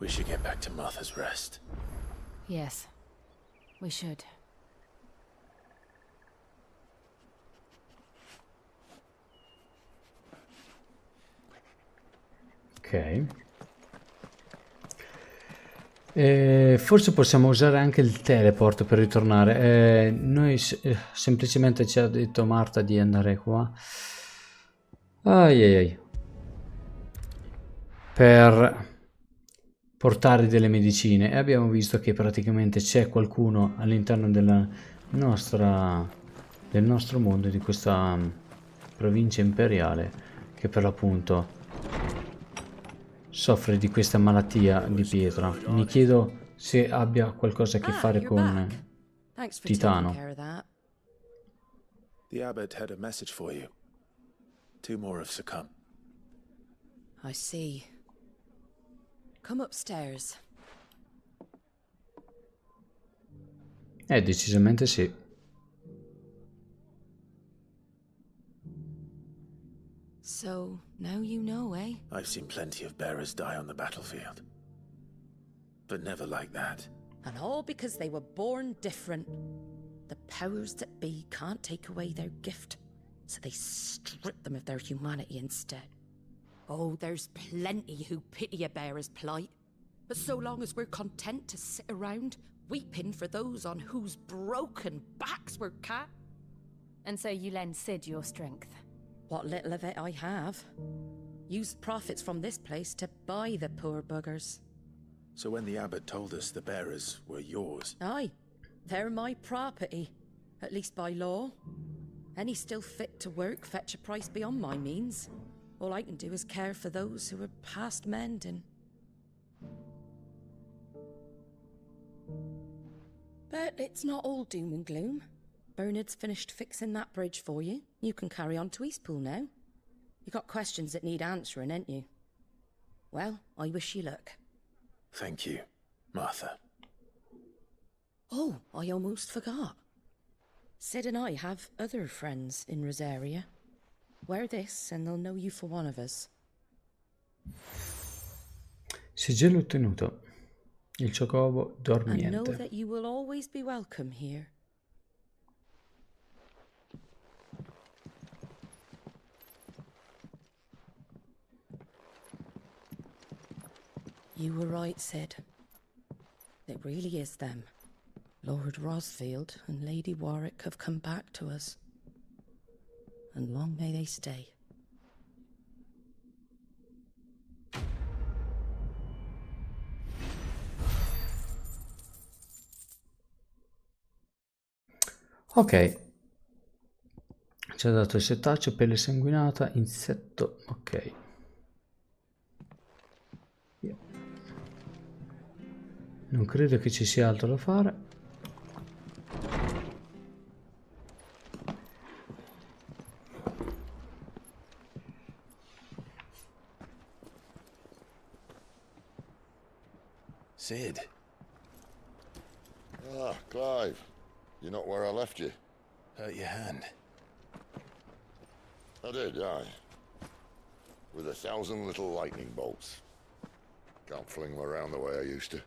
We should get back to Martha's Rest. Yes, we should. Ok. Forse possiamo usare anche il teleport per ritornare. Noi semplicemente ci ha detto Marta di andare qua. Ai ai ai. Per portare delle medicine, e abbiamo visto che praticamente c'è qualcuno all'interno del nostro mondo, di questa provincia imperiale, che per l'appunto soffre di questa malattia di pietra. Mi chiedo se abbia qualcosa a che fare con Titano. The abbot had a message for you. 2 more have succumbed. I see. Come upstairs. Decisamente sì. So, now you know, eh? I've seen plenty of bearers die on the battlefield. But never like that. And all because they were born different. The powers that be can't take away their gift, so they strip them of their humanity instead. Oh, there's plenty who pity a bearer's plight. But so long as we're content to sit around, weeping for those on whose broken backs we're cat. And so you lend Sid your strength? What little of it I have. Used profits from this place to buy the poor buggers. So when the abbot told us the bearers were yours... Aye, they're my property, at least by law. Any still fit to work fetch a price beyond my means. All I can do is care for those who are past mending. But it's not all doom and gloom. Bernard's finished fixing that bridge for you. You can carry on to Eastpool now. You got questions that need answering, ain't you? Well, I wish you luck. Thank you, Martha. Oh, I almost forgot. Sid and I have other friends in Rosaria. Wear this and they'll know you for one of us. Sigillo ottenuto. Il Chocobo dormiente. And know that you will always be welcome here. You were right, Sid. It really is them. Lord Rosfield and Lady Warwick have come back to us. And long may they stay. Ok. Ci ha dato il settaccio, pelle sanguinata, insetto, ok. Non credo che ci sia altro da fare. Sid. Ah, Clive. You're not where I left you. Hurt your hand. I did, aye. With 1,000 little lightning bolts. Can't fling them around the way I used to.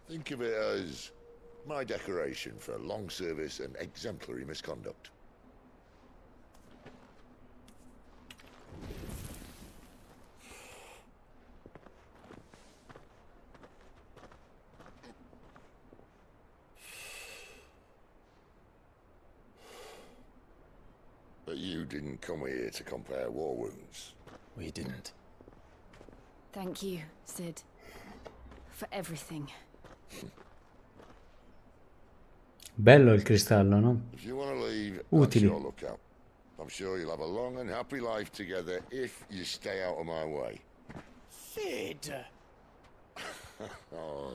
Think of it as my decoration for long service and exemplary misconduct. But you didn't come here to compare war wounds. We didn't. Thank you, Sid. For everything. Bello il cristallo, no? If you want to leave, Utili. that's your lookout. I'm sure you'll have a long and happy life together if you stay out of my way. Sid! Oh.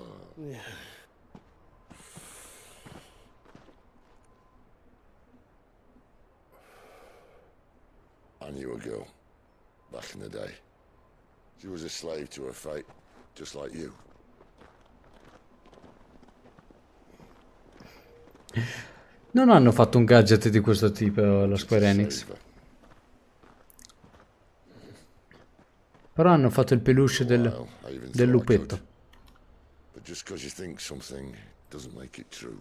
I knew a girl, back in the day. She was a slave to her fate, just like you. Non hanno fatto un gadget di questo tipo la Square Enix. Però hanno fatto il peluche Well, I even del thought I lupetto. could. But just because you think something doesn't make it true.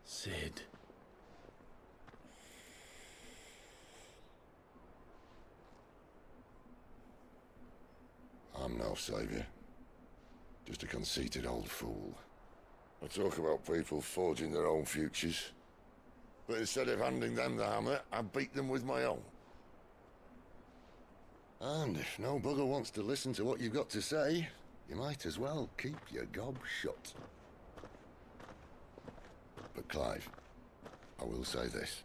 Sid. I'm no savior. Just a conceited old fool. I talk about people forging their own futures. But instead of handing them the hammer, I beat them with my own. And if no bugger wants to listen to what you've got to say, you might as well keep your gob shut. But Clive, I will say this.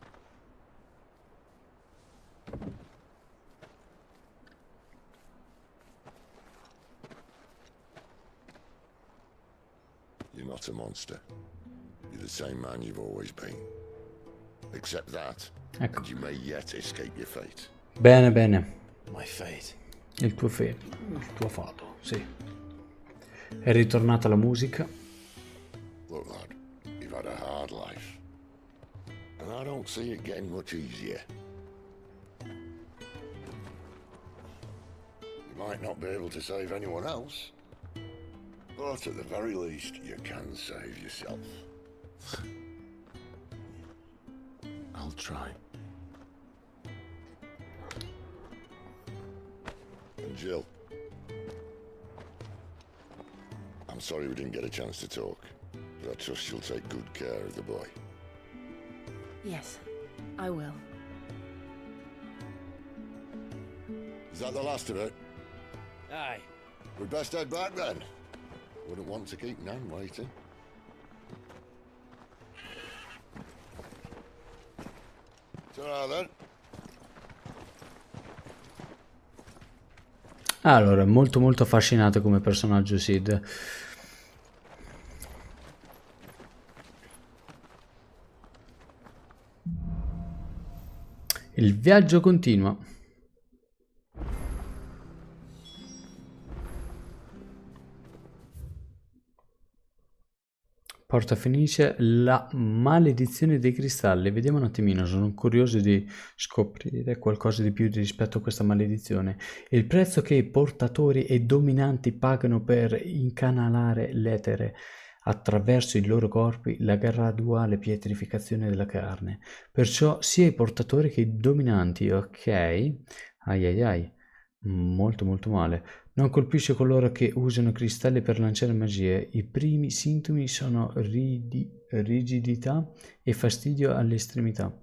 You're not a monster. You're the same man you've always been. Accept that, Ecco. and you may yet escape your fate. Bene, bene. My fate. Il tuo fato, sì. È ritornata la musica. Look, lad, you've had a hard life. And I don't see it getting much easier. You might not be able to save anyone else, but at the very least, you can save yourself. I'll try. And Jill, I'm sorry we didn't get a chance to talk, but I trust you'll take good care of the boy. Yes, I will. Is that the last of it? Aye. We'd best head back then. Wouldn't want to keep Nan waiting. Ta-ra then. Allora, molto molto affascinante come personaggio Sid. Il viaggio continua. Porta Fenice, la maledizione dei cristalli. Vediamo un attimino, sono curioso di scoprire qualcosa di più rispetto a questa maledizione. Il prezzo che i portatori e dominanti pagano per incanalare l'etere attraverso i loro corpi, la graduale pietrificazione della carne. Perciò sia i portatori che i dominanti, ok? Ai ai ai, molto molto male. Non colpisce coloro che usano cristalli per lanciare magie. I primi sintomi sono rigidità e fastidio alle estremità.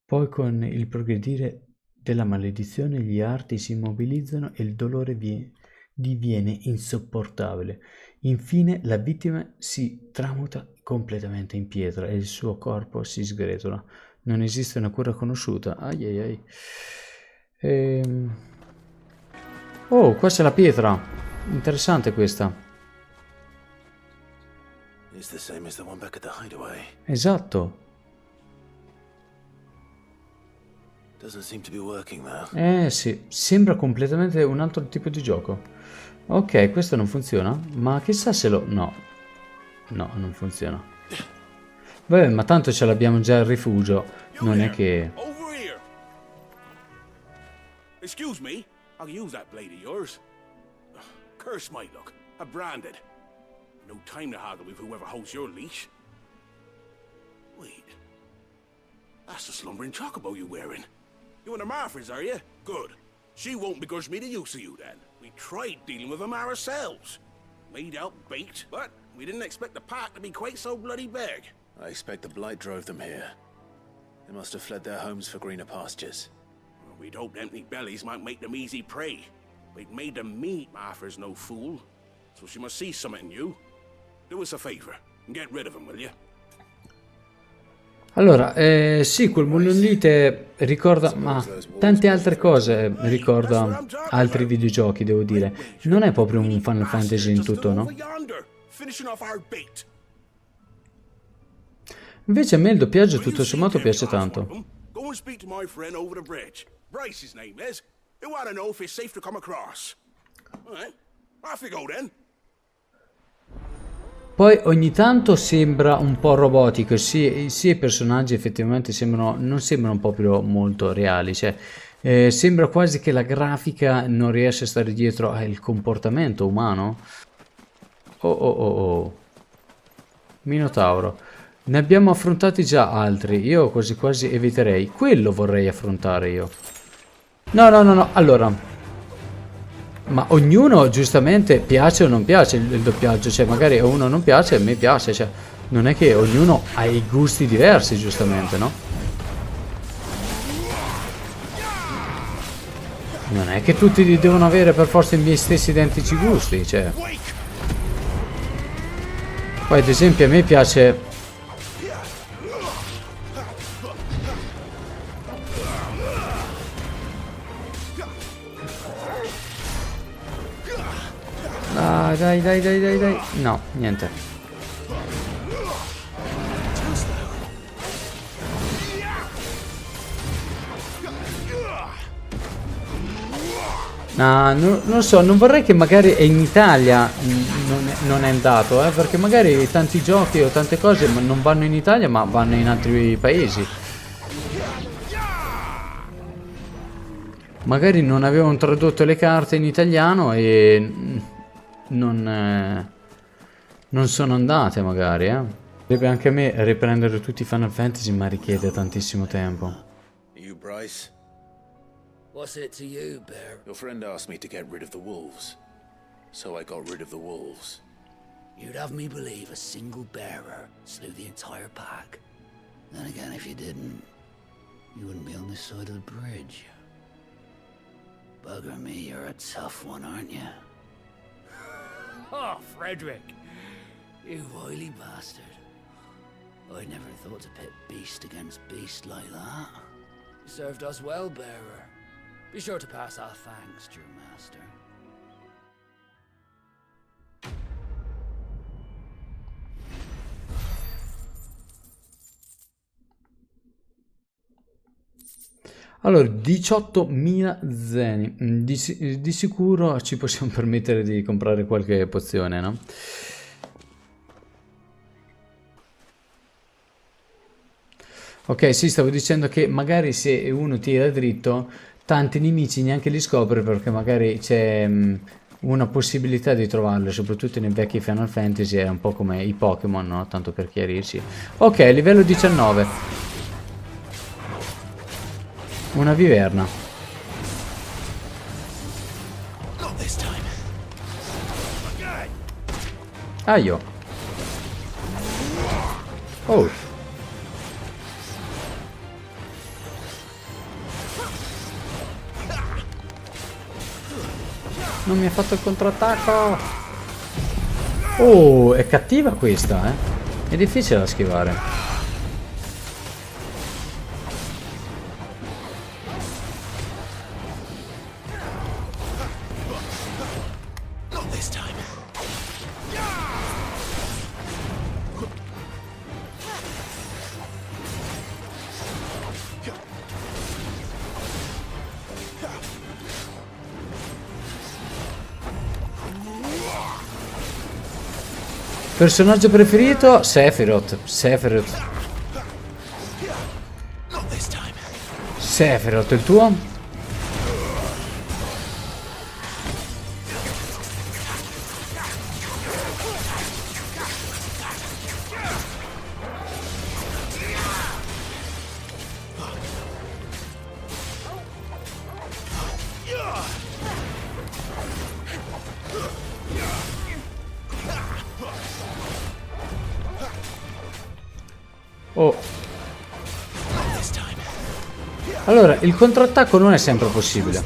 Poi con il progredire della maledizione gli arti si immobilizzano e il dolore diviene insopportabile. Infine la vittima si tramuta completamente in pietra e il suo corpo si sgretola. Non esiste una cura conosciuta. Ai ai ai. Oh, questa è la pietra. Interessante questa. It's the same as the one back at the hideaway. Esatto. Doesn't seem to be working though. Sì, sembra completamente un altro tipo di gioco. Ok, questo non funziona. Ma chissà se lo... No. No, non funziona. Vabbè, ma tanto ce l'abbiamo già al rifugio. Non è che... Over here. Excuse me. I'll use that blade of yours. Curse my luck. I'm branded. No time to haggle with whoever holds your leash. Wait. That's the slumbering chocobo you're wearing. You and the Marfors, are you? Good. She won't begrudge me the use of you then. We tried dealing with them ourselves. Made out baked, but we didn't expect the pack to be quite so bloody big. I expect the blight drove them here. They must have fled their homes for greener pastures. We'd hoped empty bellies might make them easy prey. We'd made them meat, Martha's no fool. So she must see something in you. Do us a favor and get rid of them, will you? Allora, sì, quel monolite ricorda, ma tante altre cose ricorda altri videogiochi, devo dire. Non è proprio un Final Fantasy in tutto, no? Invece a me il doppiaggio tutto sommato piace tanto. Go and speak to my friend over the bridge. Bryce, his name is. He want to know if it's safe to come across. All right, off you go then. Poi ogni tanto sembra un po' robotico, sì, i personaggi effettivamente sembrano, non sembrano proprio molto reali, cioè Sembra quasi che la grafica non riesce a stare dietro al comportamento umano. Oh oh oh oh. Minotauro. Ne abbiamo affrontati già altri. Io quasi quasi eviterei. Quello vorrei affrontare io. No, no, no, no. Allora. Ma ognuno giustamente piace o non piace il doppiaggio. Cioè magari a uno non piace, a me piace. Cioè non è che ognuno ha i gusti diversi, giustamente, no? Non è che tutti devono avere per forza i miei stessi identici gusti, cioè. Poi ad esempio a me piace... Ah, dai, dai, dai, dai, dai. No, niente. No, non so, non vorrei che magari in Italia non è andato, perché magari tanti giochi o tante cose non vanno in Italia ma vanno in altri paesi. Magari non avevano tradotto le carte in italiano e non sono andate magari, Deve anche a me riprendere tutti i Final Fantasy, ma richiede tantissimo tempo. You, Bryce? What's it to you, Bear? Your friend asked me to get rid of the wolves, so I got rid of the wolves. You'd have me believe a single bearer slew the entire pack. Then again, if you didn't, you wouldn't be on this side of the bridge. Bugger me, you're a tough one, aren't you? Oh, Frederick! You wily bastard. I never thought to pit beast against beast like that. You served us well, Bearer. Be sure to pass our thanks to your master. Allora, 18.000 zeni. Di sicuro ci possiamo permettere di comprare qualche pozione, no? Ok, sì, stavo dicendo che magari se uno tira dritto, tanti nemici neanche li scopre perché magari c'è una possibilità di trovarli, soprattutto nei vecchi Final Fantasy, è un po' come i Pokémon, no? Tanto per chiarirci. Ok, livello 19. Una viverna. Aio. Oh. Non mi ha fatto il contrattacco. Oh, è cattiva questa, È difficile da schivare. Personaggio preferito? Sephiroth. Sephiroth, il tuo? Oh. Allora, il contrattacco non è sempre possibile.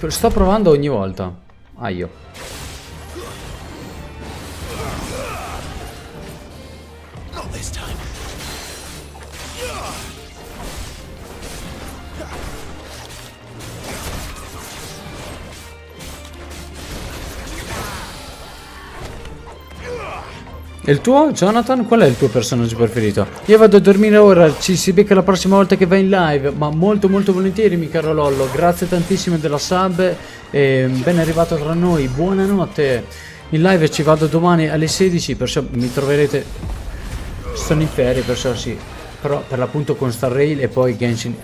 Sto provando ogni volta. Aio. E il tuo, Jonathan? Qual è il tuo personaggio preferito? Io vado a dormire ora, ci si becca la prossima volta che vai in live, ma molto molto volentieri, mi caro Lollo. Grazie tantissimo della sub e ben arrivato tra noi, buonanotte. In live ci vado domani alle 16, perciò mi troverete, sono in ferie, perciò sì, però per l'appunto con Star Rail e poi Genshin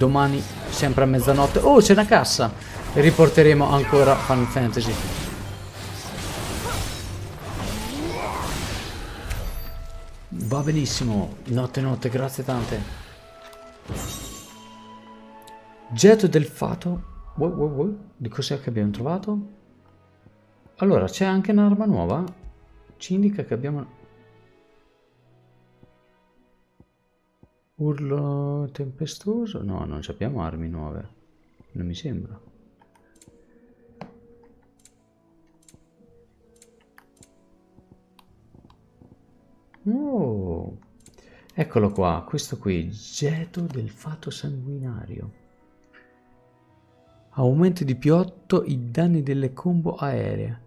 domani sempre a mezzanotte. Oh, c'è una cassa! E riporteremo ancora Final Fantasy. Va benissimo. Notte, grazie tante. Getto del fato. Di cos'è che abbiamo trovato? Allora, c'è anche un'arma nuova. Ci indica che abbiamo... Urlo tempestoso? No, non abbiamo armi nuove. Non mi sembra. Oh, eccolo qua, questo qui, getto del fato sanguinario. Aumento di più 8 i danni delle combo aeree.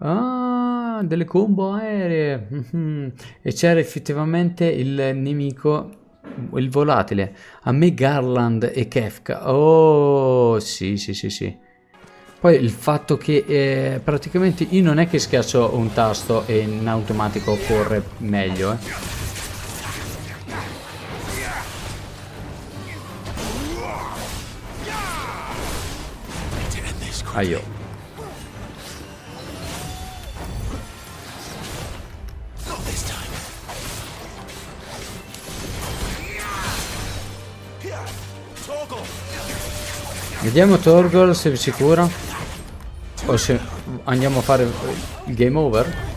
Ah, delle combo aeree. E c'era effettivamente il nemico, il volatile. A me Garland e Kefka. Oh, sì. Poi il fatto che praticamente io non è che schiaccio un tasto e in automatico corre meglio, Aio. Vediamo Torgol se si cura o se andiamo a fare il game over.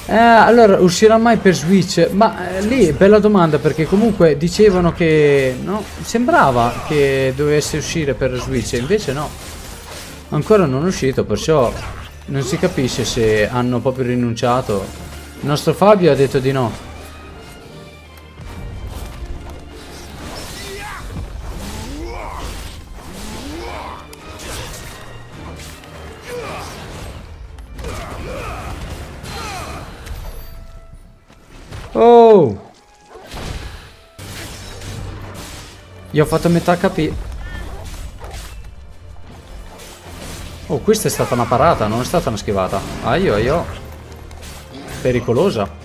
Allora, uscirà mai per Switch? Ma lì, bella domanda, perché comunque dicevano che... no, sembrava che dovesse uscire per Switch, invece no. Ancora non è uscito, perciò non si capisce se hanno proprio rinunciato. Il nostro Fabio ha detto di no. Oh! Io ho fatto metà HP. Oh, questa è stata una parata, non è stata una schivata. Aio. Pericolosa.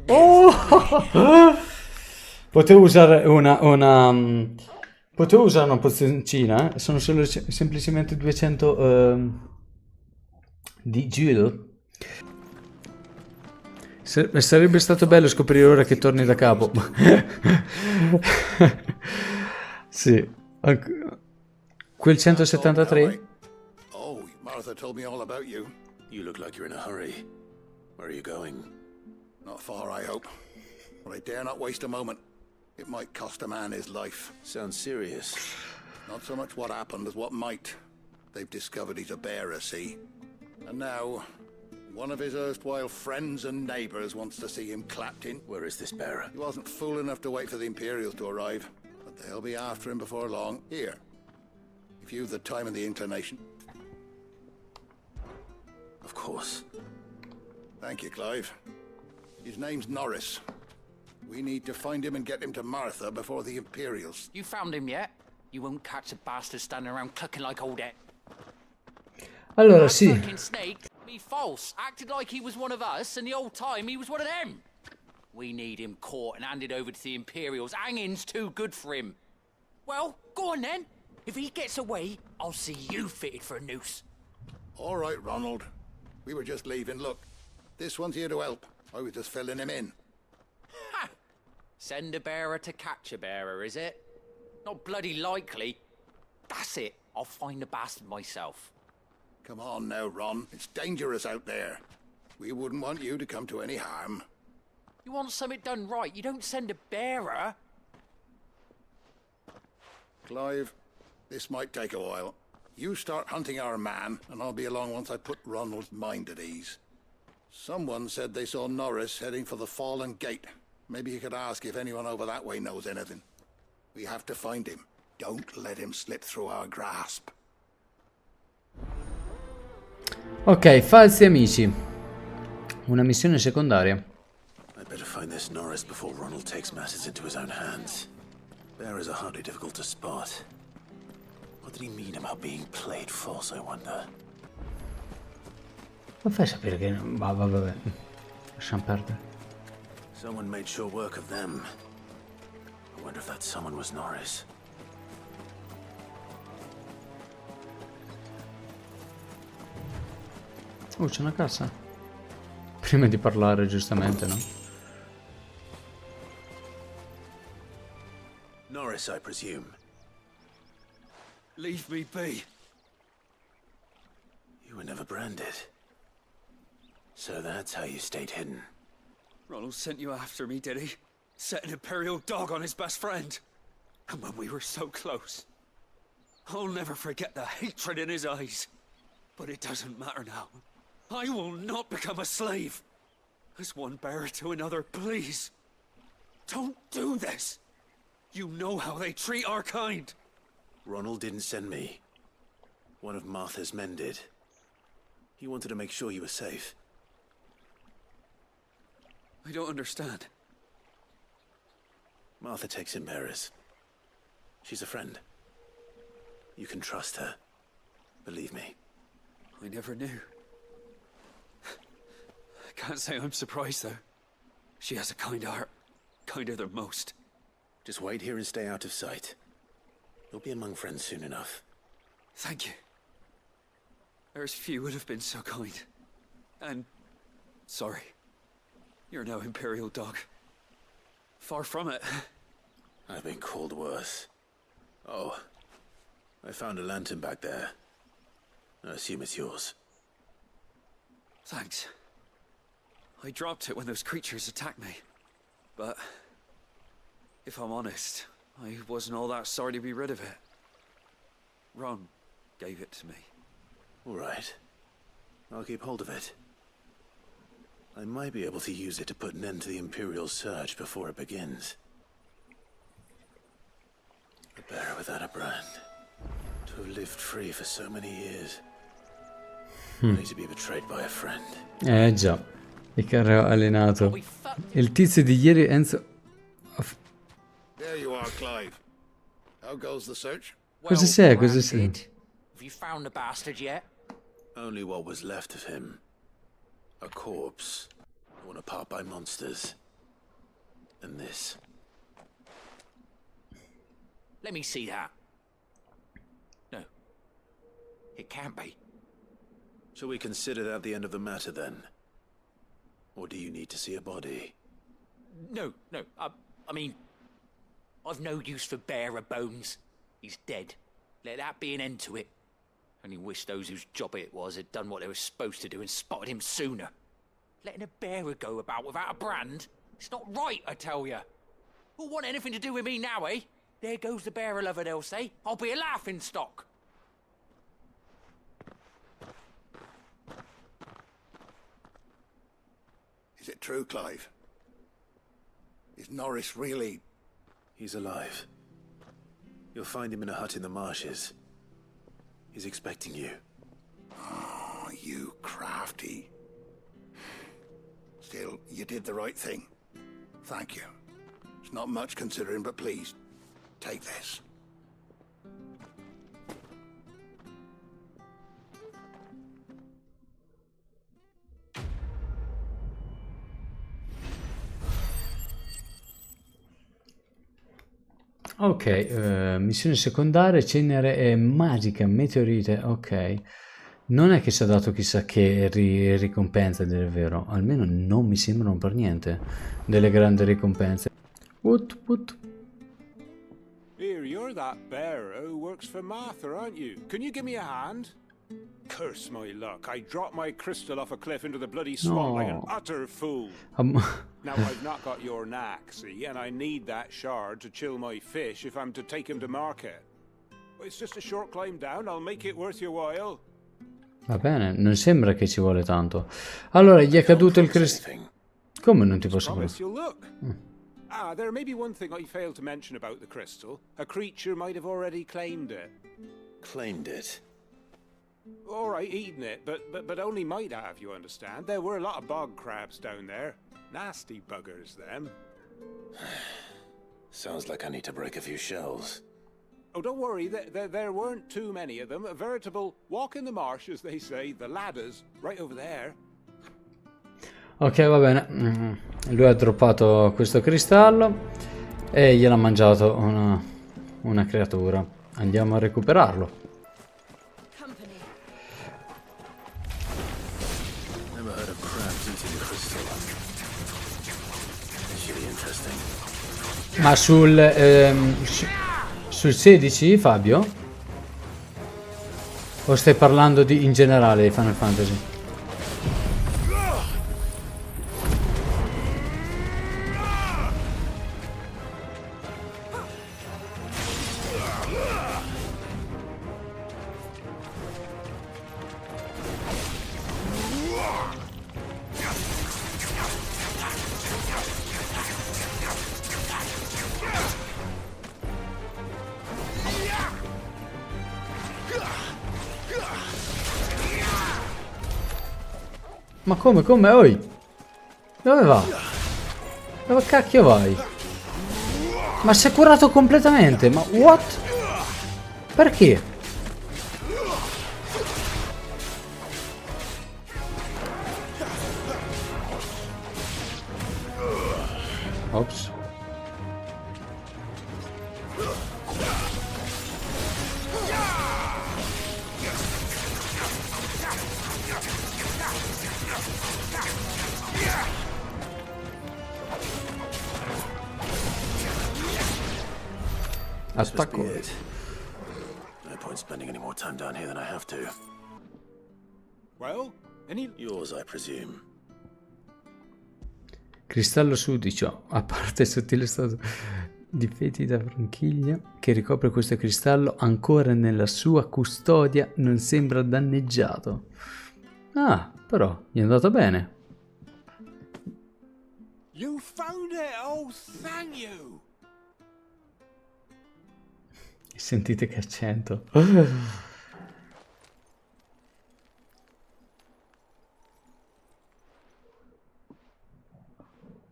Oh! Potevo usare potevo usare una pozioncina, sono solo semplicemente 200 di gelo. Sarebbe stato bello scoprire ora che torni da capo. Sì. Quel 173? Oh, Martha told me all about you. You look like you're in a hurry. Where are you going? Not far, I hope. But I dare not waste a moment. It might cost a man his life. Sounds serious. Not so much what happened as what might. They've discovered he's a bearer, see? And now, one of his erstwhile friends and neighbors wants to see him clapped in. Where is this bearer? He wasn't fool enough to wait for the Imperials to arrive, but they'll be after him before long. Here, if you've the time and the inclination. Of course. Thank you, Clive. His name's Norris. We need to find him and get him to Martha before the Imperials. You found him yet? You won't catch a bastard standing around clucking like old Ed. Allora, That sì. fucking snake, me false, acted like he was one of us, and the old time he was one of them. We need him caught and handed over to the Imperials. Hanging's too good for him. Well, go on then. If he gets away, I'll see you fitted for a noose. All right, Ronald. We were just leaving. Look, this one's here to help. I was just filling him in. Ha! Send a bearer to catch a bearer, is it? Not bloody likely. That's it. I'll find the bastard myself. Come on now, Ron. It's dangerous out there. We wouldn't want you to come to any harm. You want something done right, you don't send a bearer. Clive, this might take a while. You start hunting our man, and I'll be along once I put Ronald's mind at ease. Someone said they saw Norris heading for the Fallen Gate. Maybe you could ask if anyone over that way knows anything. We have to find him. Don't let him slip through our grasp. Ok, falsi amici. Una missione secondaria. I better find this Norris before Ronald takes matters into his own hands. Bearers are hardly difficult to spot. What did he mean about being played false, I wonder? Ma fai sapere che... vabbè. Lasciamo perdere. Someone made sure work of them. I wonder if that someone was Norris. Oh, c'è una cassa. Prima di parlare, giustamente, no? Norris, I presume. Leave me be. You were never branded. So that's how you stayed hidden. Ronald sent you after me, did he? Set an Imperial dog on his best friend. And when we were so close. I'll never forget the hatred in his eyes. But it doesn't matter now. I will not become a slave. As one bearer to another, please. Don't do this. You know how they treat our kind. Ronald didn't send me. One of Martha's men did. He wanted to make sure you were safe. I don't understand. Martha takes in bearers. She's a friend. You can trust her. Believe me. I never knew. I can't say I'm surprised, though. She has a kind heart. Kinder than most. Just wait here and stay out of sight. You'll be among friends soon enough. Thank you. There's few would have been so kind. And... sorry. You're no Imperial dog. Far from it. I've been called worse. Oh, I found a lantern back there. I assume it's yours. Thanks. I dropped it when those creatures attacked me. But... if I'm honest, I wasn't all that sorry to be rid of it. Ron gave it to me. All right. I'll keep hold of it. I might be able to use it to put an end to the Imperial surge before it begins. A bearer without a brand. To have lived free for so many years. Only to be betrayed by a friend. Già. Il carro allenato. Il tizio di ieri, Enzo... There you are, Clive. How goes the search? Cosa c'è? Cosa c'è? Have you found the bastard yet? Only what was left of him. A corpse. Torn apart by monsters. And this. Let me see that. No. It can't be. Shall we consider that the end of the matter then? Or do you need to see a body? No. I mean... I've no use for bearer bones. He's dead. Let that be an end to it. Only wish those whose job it was had done what they were supposed to do and spotted him sooner. Letting a bearer go about without a brand? It's not right, I tell you. Who'll want anything to do with me now, eh? There goes the bearer lover, they'll say. I'll be a laughing stock. Is it true, Clive? Is Norris really... He's alive. You'll find him in a hut in the marshes. He's expecting you. Oh, you crafty. Still, you did the right thing. Thank you. It's not much considering, but please, take this. Ok, missione secondaria, cenere magica, meteorite, ok. Non è che ci ha dato chissà che ricompense, del vero. Almeno non mi sembrano per niente delle grandi ricompense. What? Here, you're that bearer who works for Martha, aren't you? Can you give me a hand? Curse my luck. I dropped my crystal off a cliff into the bloody swamp like an utter fool. Now, I've not got your knack, see, and I need that shard to chill my fish if I'm to take him to market. It's just a short climb down. I'll make it worth your while. Va bene, non sembra che ci vuole tanto. Allora, gli è caduto il cristallo. Come non ti posso Promise you'll look. There may be one thing I failed to mention about the crystal. A creature might have already claimed it. Claimed it? All right, eaten it, but only might have, you understand. There were a lot of bog crabs down there. Nasty buggers, them. Sounds like I need to break a few shells. Oh, don't worry, there weren't too many of them. A veritable walk in the marsh, as they say, the ladders, right over there. Ok, va bene. Lui ha droppato questo cristallo e gliel'ha mangiato una creatura. Andiamo a recuperarlo. Never heard of crabs eating crystal. This should be interesting. Ma sul 16, Fabio? O stai parlando in generale di Final Fantasy? Ma come? Oi! Dove va? Dove cacchio vai? Ma si è curato completamente! Ma what? Perché? Ops. Attacco. No point spending any more time down here than I have to. Well, Yours, I presume. Cristallo sudicio, a parte il sottile stato di fetida branchiglia che ricopre questo cristallo, ancora nella sua custodia, non sembra danneggiato. Ah, però, gli è andato bene. You found it! Oh, thank you! Sentite che accento.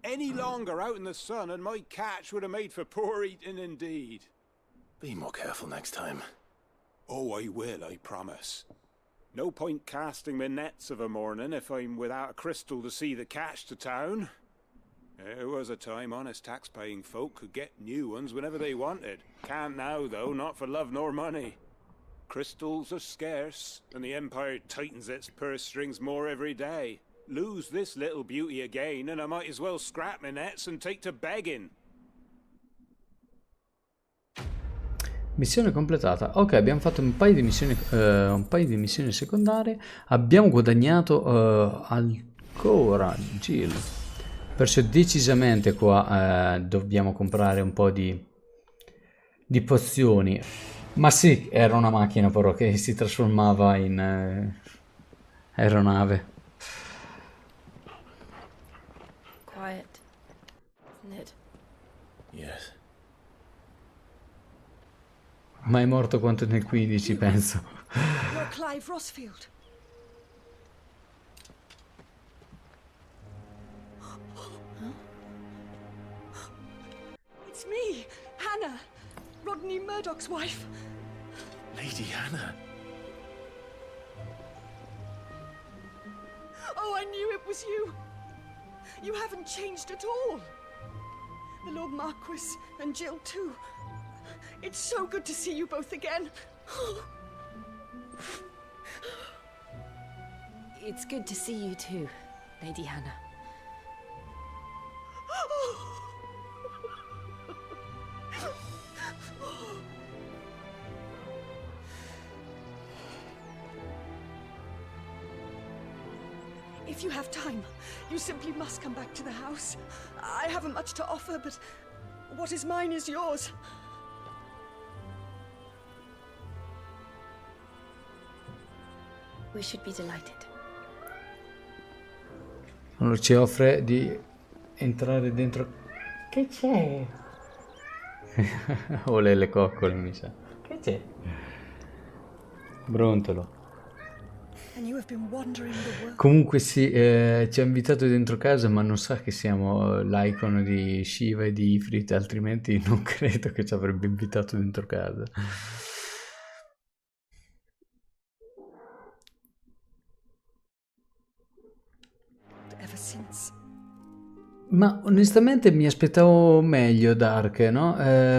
Any longer out in the sun and my catch would have made for poor eating indeed. Be more careful next time. Oh, I will, I promise. No point casting my nets of a morning if I'm without a crystal to see the catch to town. There was a time honest tax-paying folk could get new ones whenever they wanted. Can't now, though, not for love nor money. Crystals are scarce, and the Empire tightens its purse strings more every day. Lose this little beauty again, and I might as well scrap my nets and take to begging. Missione completata. Ok, abbiamo fatto un paio di missioni secondarie. Abbiamo guadagnato ancora Jill. Perciò decisamente qua dobbiamo comprare un po' di pozioni. Ma sì, era una macchina però che si trasformava in aeronave. Quiet, isn't it? Yes. Ma è morto quanto nel 15, penso. You're Clive Rossfield. It's me, Hannah, Rodney Murdoch's wife. Lady Hannah. Oh, I knew it was you. You haven't changed at all. The Lord Marquis and Jill too. It's so good to see you both again. It's good to see you too, Lady Hannah. If you have time, you simply must come back to the house. I haven't much to offer, but what is mine is yours. We should be delighted. Allora ci offre di entrare dentro Che c'è? O le coccole, mi sa. Che c'è? Brontolo. And you have been wandering the world. Comunque sì, ci ha invitato dentro casa, ma non sa che siamo l'icon di Shiva e di Ifrit, altrimenti non credo che ci avrebbe invitato dentro casa. Ever since. Ma onestamente mi aspettavo meglio Dark, no?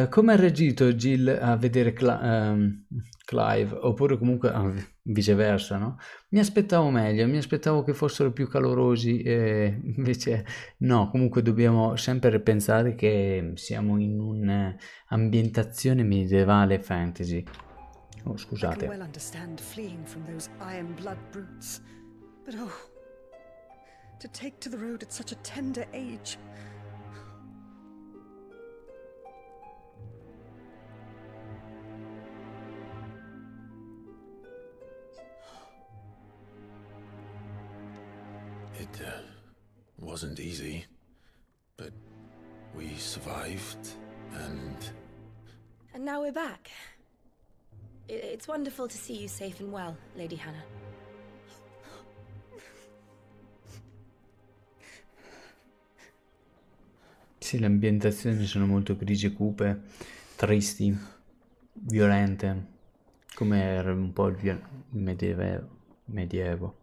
Come ha reagito Jill a vedere Clive? Oppure comunque viceversa, no? Mi aspettavo meglio, mi aspettavo che fossero più calorosi, invece no, comunque dobbiamo sempre pensare che siamo in un'ambientazione medievale fantasy. Oh, I can scusate. well understand fleeing from those iron blood brutes. But oh, to take to the road at such a tender age. It wasn't easy, but we survived, and And now we're back. It's wonderful to see you safe and well, Lady Hannah. Sì, le ambientazioni sono molto grigie, cupe, tristi, violente, come era un po' il medievo.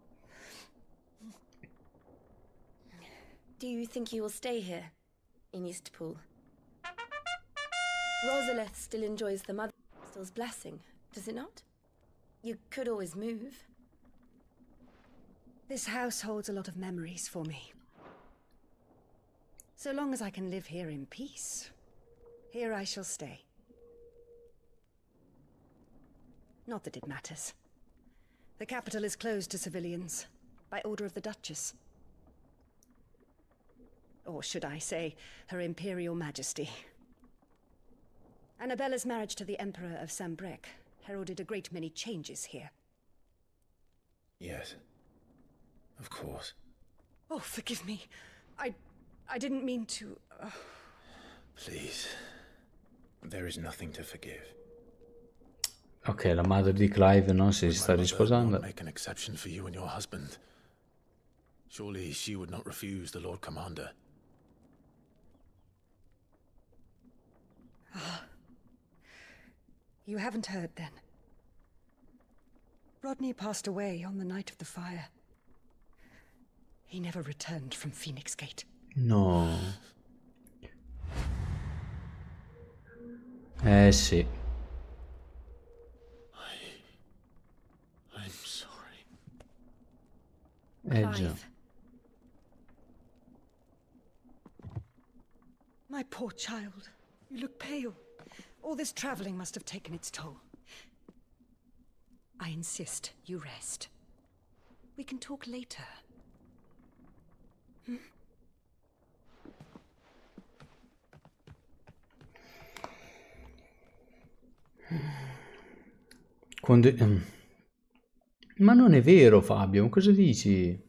Do you think you will stay here, in Eastpool? Rosalith still enjoys the Mother Crystal's blessing, does it not? You could always move. This house holds a lot of memories for me. So long as I can live here in peace, here I shall stay. Not that it matters. The capital is closed to civilians, by order of the Duchess. Or should I say, Her Imperial Majesty. Annabella's marriage to the Emperor of Sambrec heralded a great many changes here. yes, of course. Oh, forgive me. I didn't mean to... Please, there is nothing to forgive. Ok, la madre di Clive non si Would sta my mother risposando. not make an exception for you and your husband? Surely she would not refuse the Lord Commander. You haven't heard, then. Rodney passed away on the night of the fire. He never returned from Phoenix Gate. No. Sì. I'm sorry. Già. Clive. My poor child. You look pale. All this traveling must have taken its toll. I insist you rest. We can talk later. Ma non è vero, Fabio, cosa dici?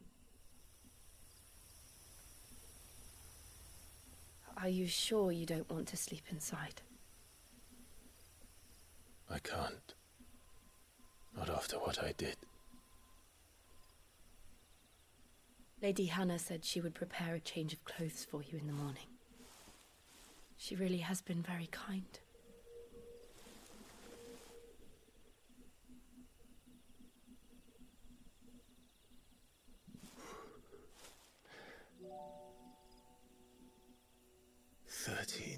Are you sure you don't want to sleep inside? I can't. Not after what I did. Lady Hannah said she would prepare a change of clothes for you in the morning. She really has been very kind.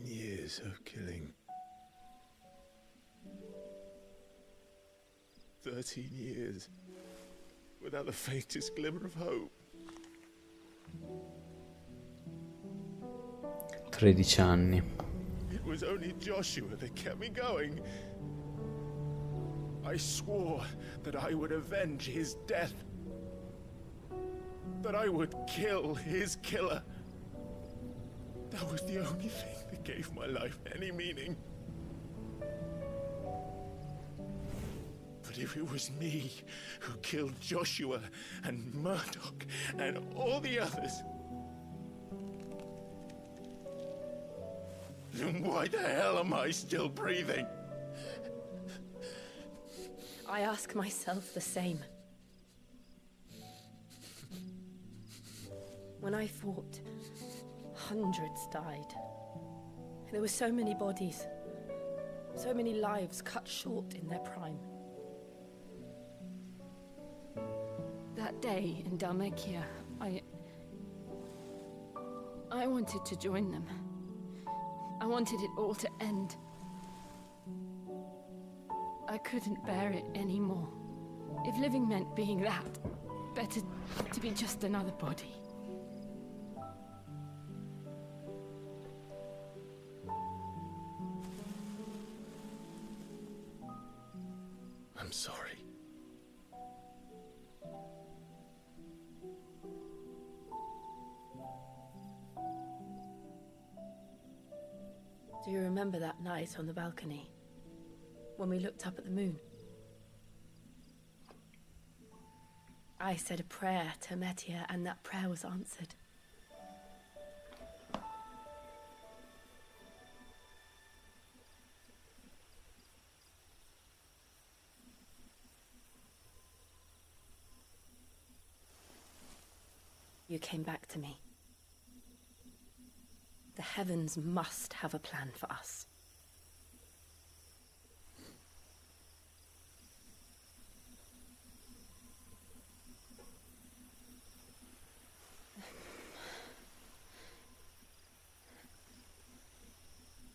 Years of killing. 13 years without the faintest glimmer of hope. 13 anni. It was only Joshua that kept me going. I swore that I would avenge his death. That I would kill his killer. That was the only thing that gave my life any meaning. But if it was me who killed Joshua and Murdoch and all the others, Then why the hell am I still breathing? I ask myself the same. When I fought, hundreds died. There were so many bodies, so many lives cut short in their prime. That day in Dalmacia, I wanted to join them. I wanted it all to end. I couldn't bear it anymore. If living meant being that, better to be just another body. I'm sorry. Do you remember that night on the balcony? When we looked up at the moon? I said a prayer to Metia, and that prayer was answered. You came back to me. The heavens must have a plan for us.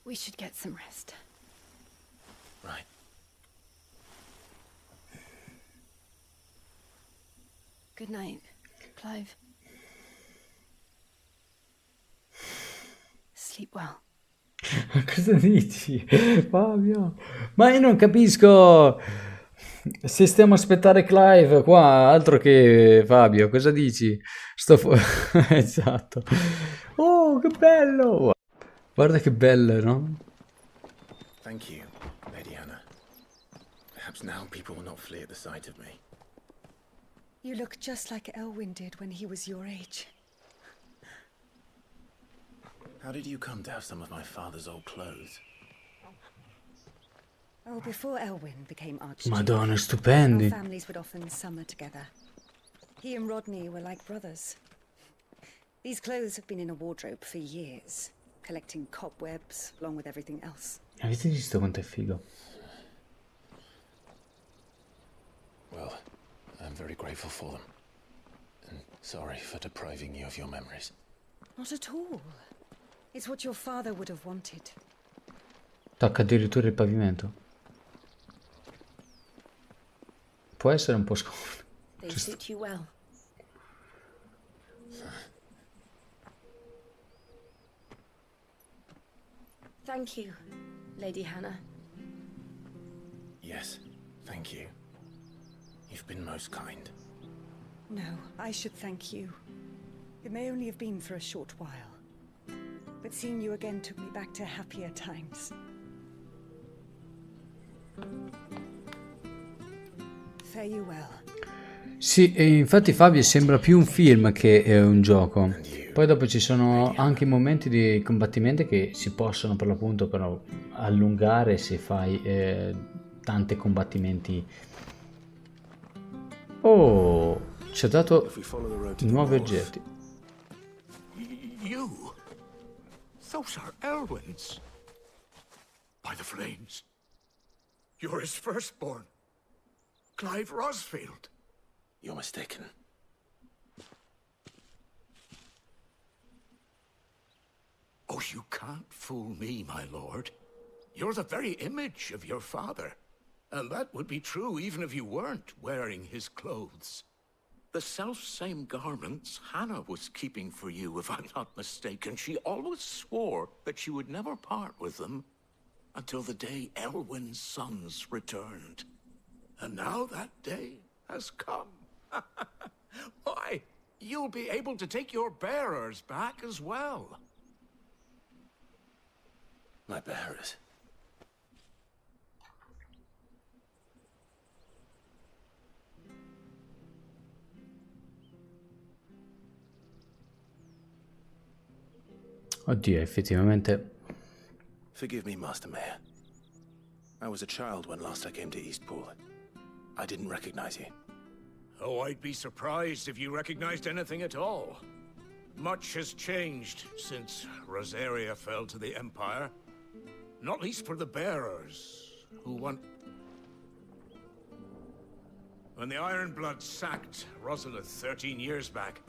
We should get some rest. Right. Good night, Clive. Sleep well. Cosa dici, Fabio? Ma io non capisco. Se stiamo a aspettare Clive qua, altro che Fabio, cosa dici? Esatto. Oh, che bello! Guarda che bello, no? Thank you, Lady Hannah. Perhaps now people will not flee at the sight of me. You look just like Elwyn did when he was your age. How did you come to have some of my father's old clothes? Oh, before Elwyn became Archduke, Madonna, stupendi. our families would often summer together. He and Rodney were like brothers. These clothes have been in a wardrobe for years, collecting cobwebs along with everything else. Avete visto quanto è figo? Well, I'm very grateful for them. And sorry for depriving you of your memories. Not at all. It's what your father would have wanted. Tocca addirittura il pavimento. Può essere un po' scomodo. They suit you well. Thank you, Lady Hannah. Yes, thank you. You've been most kind. No, I should thank you. It may only have been for a short while, but seeing you again took me back to happier times. Fare you well. Sì, e infatti Fabio sembra più un film che un gioco. Poi dopo ci sono anche momenti di combattimento che si possono per l'appunto però allungare se fai tanti combattimenti. Oh, ci ha dato nuovi oggetti. You? Those are Elwyn's. By the flames. You're his firstborn. Clive Rosfield. You're mistaken. Oh, you can't fool me, my lord. You're the very image of your father. And that would be true even if you weren't wearing his clothes. The self-same garments Hannah was keeping for you, if I'm not mistaken. She always swore that she would never part with them until the day Elwyn's sons returned. And now that day has come. Why, you'll be able to take your bearers back as well. My bearers. Oddio, effettivamente Forgive me, Master Mayor. I was a child when last I came to Eastpool. I didn't recognize you. Oh, I'd be surprised if you recognized anything at all. Much has changed since Rosaria fell to the Empire. Not least for the bearers, who want... When the Ironbloods sacked Rosalith 13 years back,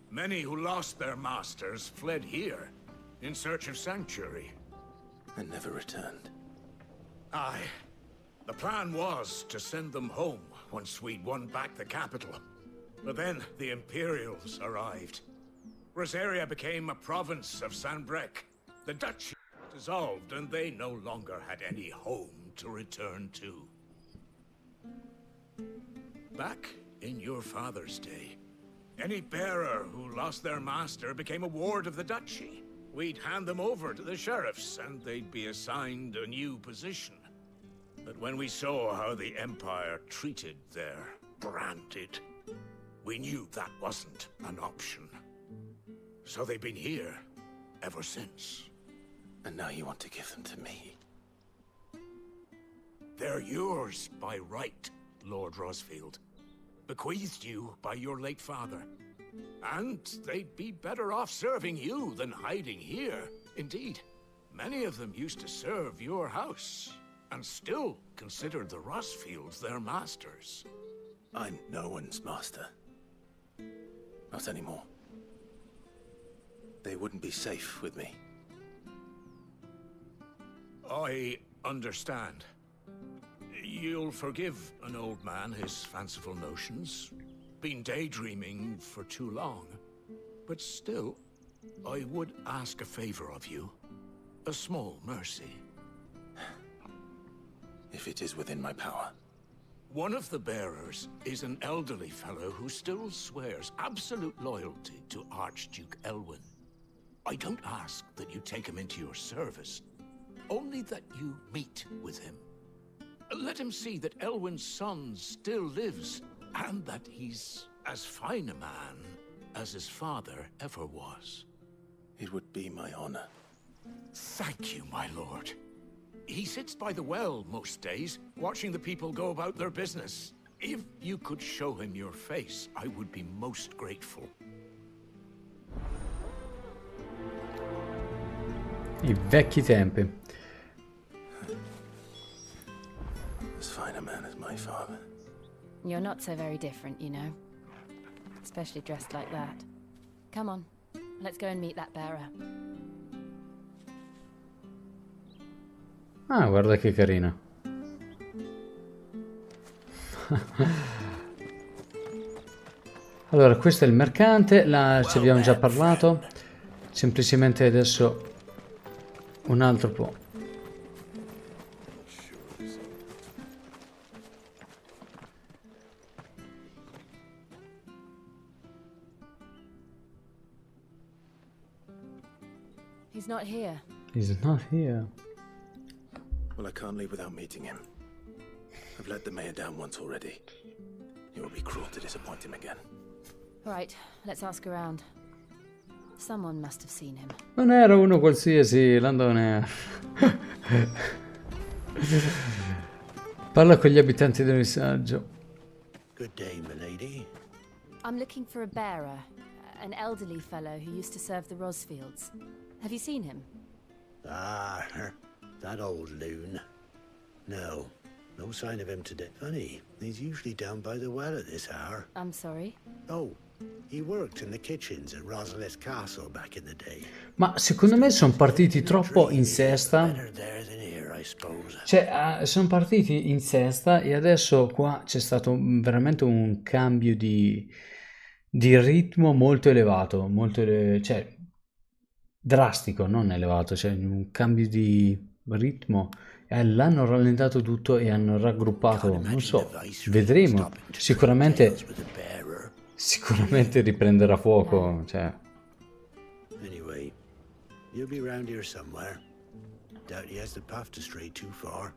many who lost their masters fled here, in search of sanctuary. And never returned. Aye. The plan was to send them home once we'd won back the capital. But then the Imperials arrived. Rosaria became a province of Sanbreque. The duchy dissolved, and they no longer had any home to return to. Back in your father's day, any bearer who lost their master became a ward of the duchy. We'd hand them over to the sheriffs, and they'd be assigned a new position. But when we saw how the Empire treated their branded, we knew that wasn't an option. So they've been here ever since. And now you want to give them to me? They're yours by right, Lord Rosfield. Bequeathed you by your late father. And they'd be better off serving you than hiding here. Indeed, many of them used to serve your house, and still considered the Rosfields their masters. I'm no one's master. Not anymore. They wouldn't be safe with me. I understand. You'll forgive an old man his fanciful notions. Been daydreaming for too long. But still, I would ask a favor of you. A small mercy. If it is within my power. One of the bearers is an elderly fellow who still swears absolute loyalty to Archduke Elwyn. I don't ask that you take him into your service, only that you meet with him. Let him see that Elwyn's son still lives, and that he's as fine a man as his father ever was. It would be my honor. Thank you, my lord. He sits by the well most days, watching the people go about their business. If you could show him your face, I would be most grateful. I vecchi tempi. As fine a man as my father. You're not so very different, you know. Especially dressed like that. Come on, let's go and meet that bearer. Ah, guarda che carina. Allora, questo è il mercante, ci abbiamo già parlato. Semplicemente adesso un altro po'. He's not here. He's not here. Well, I can't leave without meeting him. I've let the mayor down once already. It would be cruel to disappoint him again. Right, let's ask around. Someone must have seen him. Non era uno qualsiasi, Landone. Parla con gli abitanti del villaggio. Good day, milady. I'm looking for a bearer, an elderly fellow who used to serve the Rosfields. Have you seen him? Ah, that old loon. No sign of him today. Funny, he's usually down by the well at this hour. I'm sorry? Oh, he worked in the kitchens at Rosalith Castle back in the day. Ma secondo me sono partiti troppo in sesta. Cioè, sono partiti in sesta e adesso qua c'è stato veramente un cambio di ritmo molto elevato, cioè drastico, non elevato, cioè un cambio di ritmo. L'hanno rallentato tutto e hanno raggruppato, non so, vedremo. Sicuramente riprenderà fuoco, cioè. Anyway, you'll be around here somewhere. Doubt he has the path to stray too far.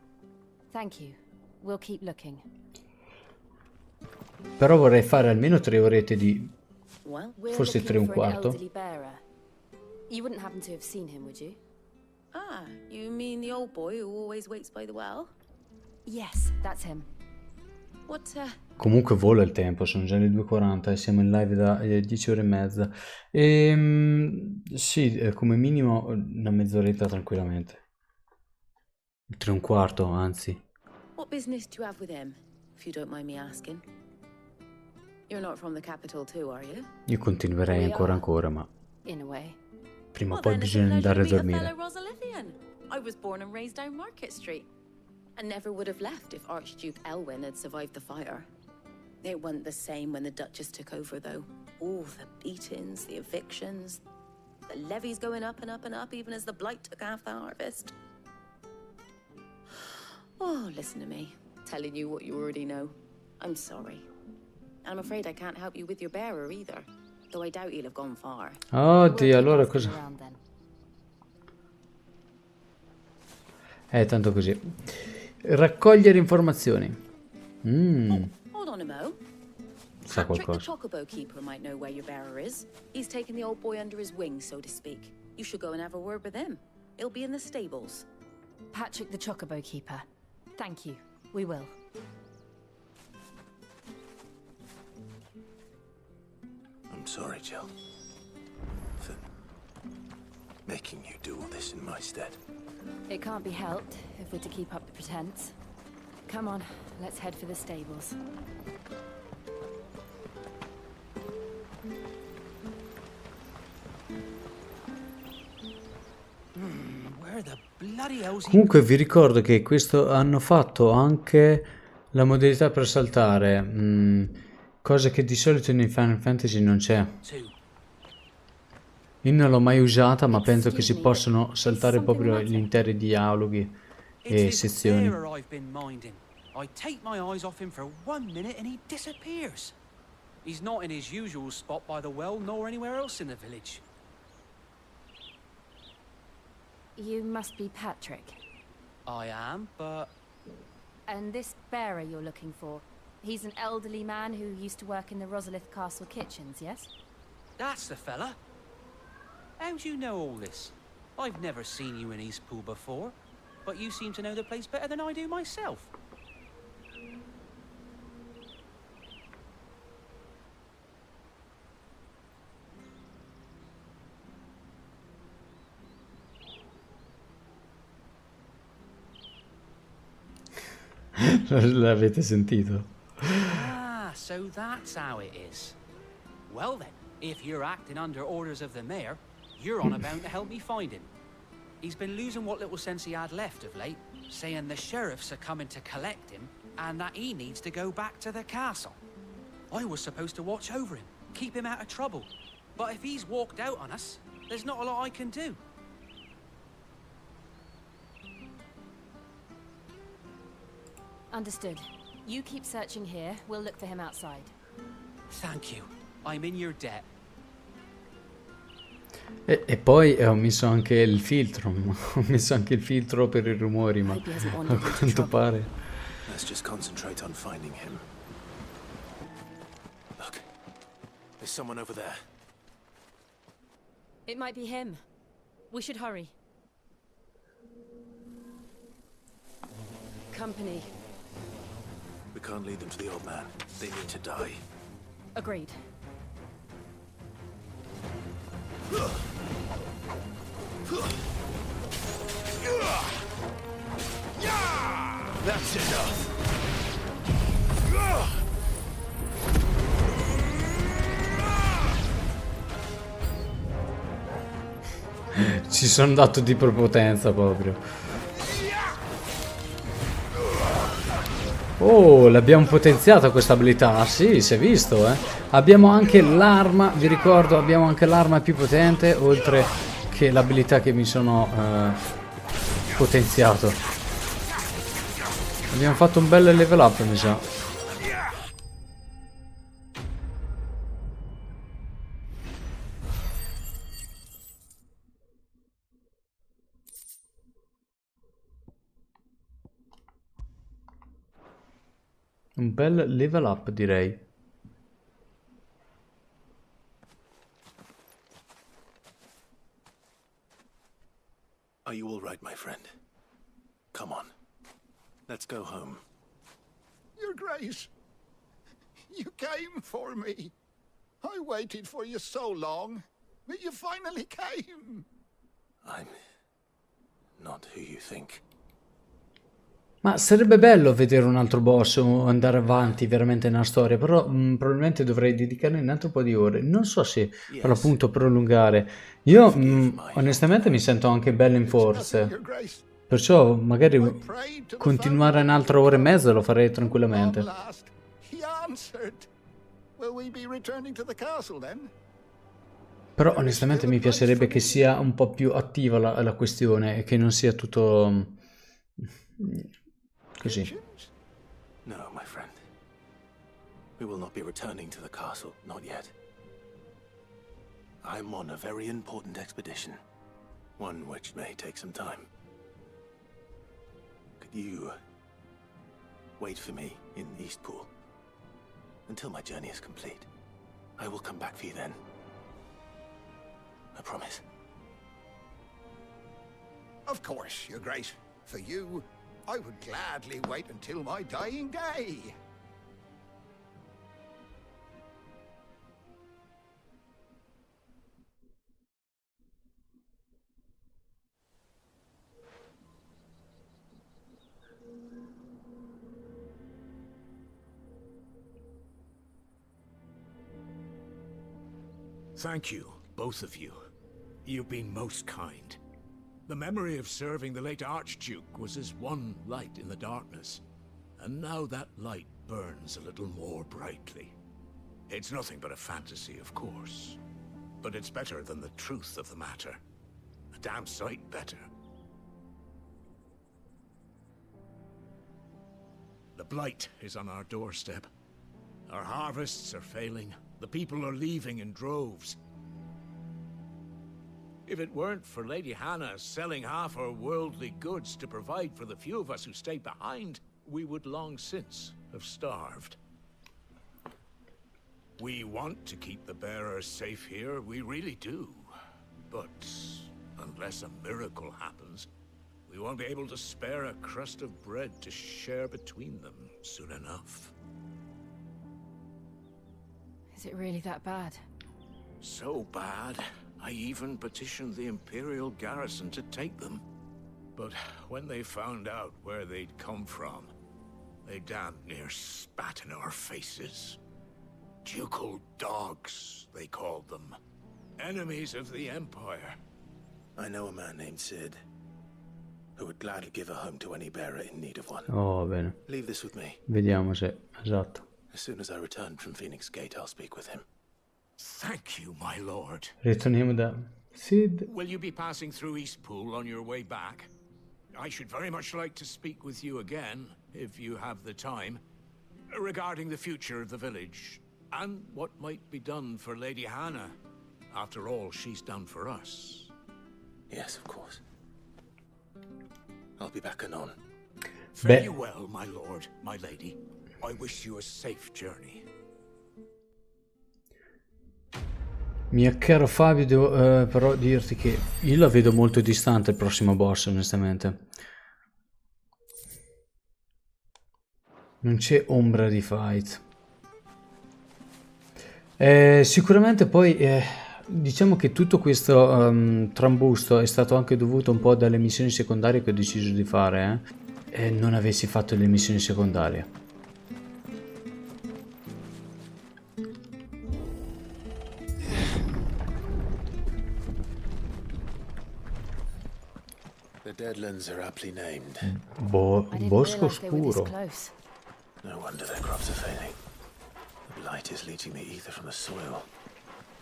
Thank you. We'll keep looking. Però vorrei fare almeno 3 orette di... Well, forse 3 e un quarto. You wouldn't happen to have seen him, would you? Ah, you mean the old boy who always waits by the well? Yes, that's him. What, Comunque vola il tempo, sono già le 2:40 e siamo in live da 10 ore e mezza. Sì, come minimo una mezz'oretta tranquillamente. 3:15, anzi. what business do you have with him, if you don't mind me asking? You're not from the capital too, are you? Io continuerei ancora, ma In a way. prima o Well, poi then it's a bisogna pleasure andare a to meet a dormire. fellow Rosalithian. I was born and raised down Market Street. I never would have left if Archduke Elwyn had survived the fire. It wasn't the same when the Duchess took over, though. All the beatings, the evictions, the levies going up and up and up, even as the blight took half the harvest. Oh, listen to me, telling you what you already know. I'm sorry. I'm afraid I can't help you with your bearer either, though I doubt he'll have gone far. Oddio, allora cosa? Tanto così. Raccogliere informazioni. Hold on a mo. Sa Patrick the qualcosa. Chocobo Keeper might know where your bearer is. He's taken the old boy under his wing, so to speak. You should go and have a word with him. He'll be in the stables. Patrick the Chocobo Keeper. Thank you. We will. I'm sorry, Jill, for making you do all this in my stead. It can't be helped if we're to keep up the pretense. Come on, let's head for the stables. Where the bloody hell's he? Comunque vi ricordo che questo hanno fatto anche la modalità per saltare, cosa che di solito nei Final Fantasy non c'è. Io non l'ho mai usata, ma penso che si possono saltare proprio gli interi dialoghi e It's this sezioni. bearer I've been minding. I take my eyes off him for 1 minute and he disappears. He's not in his usual spot by the well, nor anywhere else in the village. You must be Patrick. I am, but And this bearer you're looking for, he's an elderly man who used to work in the Rosalith Castle kitchens, yes? that's the fella. How do you know all this? I've never seen you in Eastpool before, but you seem to know the place better than I do myself. L'avete sentito? Ah, so that's how it is. Well then, if you're acting under orders of the mayor, you're on about to help me find him. He's been losing what little sense he had left of late, saying the sheriffs are coming to collect him and that he needs to go back to the castle. I was supposed to watch over him, keep him out of trouble. But if he's walked out on us, there's not a lot I can do. Understood. You keep searching here, we'll look for him outside. Thank you. I'm in your debt. E poi ho messo anche il filtro. Ho messo anche il filtro per i rumori, ma Hope he hasn't a wandered into quanto trouble. pare. Let's just concentrate on finding him. Look, there's someone over there. It might be him. We should hurry. Company. We can't lead them to the old man. They need to die. Agreed. That's enough. Ci sono dato di prepotenza proprio. Oh, l'abbiamo potenziata questa abilità. Sì, si è visto, eh. Abbiamo anche l'arma, vi ricordo, abbiamo anche l'arma più potente, oltre che l'abilità che mi sono potenziato. Abbiamo fatto un bel level up, mi sa. Un bel level up, direi. Are you all right, my friend? Come on. Let's go home. Your Grace, you came for me. I waited for you so long, but you finally came. I'm not who you think. Ma sarebbe bello vedere un altro boss o andare avanti veramente nella storia, però probabilmente dovrei dedicarne un altro po' di ore. Non so se per l'appunto prolungare. Io onestamente mi sento anche bello in forze, perciò magari continuare un'altra ora e mezza lo farei tranquillamente. Però onestamente mi piacerebbe che sia un po' più attiva la questione e che non sia tutto così. No, my friend. We will not be returning to the castle, not yet. I'm on a very important expedition, one which may take some time. Could you wait for me in Eastpool until my journey is complete? I will come back for you then. I promise. Of course, Your Grace. For you, I would gladly wait until my dying day. Thank you, both of you. You've been most kind. The memory of serving the late Archduke was as one light in the darkness, and now that light burns a little more brightly. It's nothing but a fantasy, of course, but it's better than the truth of the matter. A damn sight better. The blight is on our doorstep. Our harvests are failing. The people are leaving in droves. If it weren't for Lady Hannah selling half her worldly goods to provide for the few of us who stayed behind, we would long since have starved. We want to keep the bearers safe here, we really do. But unless a miracle happens, we won't be able to spare a crust of bread to share between them soon enough. Is it really that bad? So bad, I even petitioned the Imperial garrison to take them. But when they found out where they'd come from, they damn near spat in our faces. Ducal dogs, they called them. Enemies of the Empire. I know a man named Sid, who would gladly give a home to any bearer in need of one. Oh, bene. Leave this with me. Vediamo se... Esatto. As soon as I return from Phoenix Gate, I'll speak with him. Thank you, my lord. Ritorniamo da Sid. Will you be passing through Eastpool on your way back? I should very much like to speak with you again, if you have the time, regarding the future of the village, and what might be done for Lady Hannah. After all, she's done for us. Yes, of course. I'll be back anon. Fare you well, my lord, my lady. I wish you a safe journey. Mio caro Fabio, devo però dirti che io la vedo molto distante il prossimo boss, onestamente. Non c'è ombra di fight. Sicuramente poi diciamo che tutto questo trambusto è stato anche dovuto un po' dalle missioni secondarie che ho deciso di fare, e non avessi fatto le missioni secondarie. The Deadlands are aptly named. Bosco oscuro. No wonder their crops are failing. The blight is leaching the ether from the soil.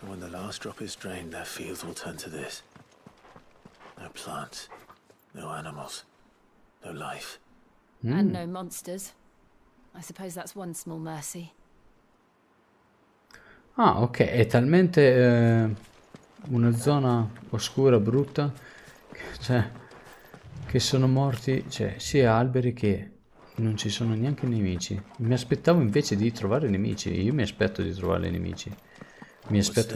And when the last drop is drained, their fields will turn to this. No plants, no animals, no life. And no monsters. I suppose that's one small mercy. Ah, ok, è talmente una zona oscura, brutta, cioè, che sono morti, cioè, sia alberi che non ci sono neanche nemici. Mi aspettavo invece di trovare nemici. Io mi aspetto di trovare nemici. Mi aspetto.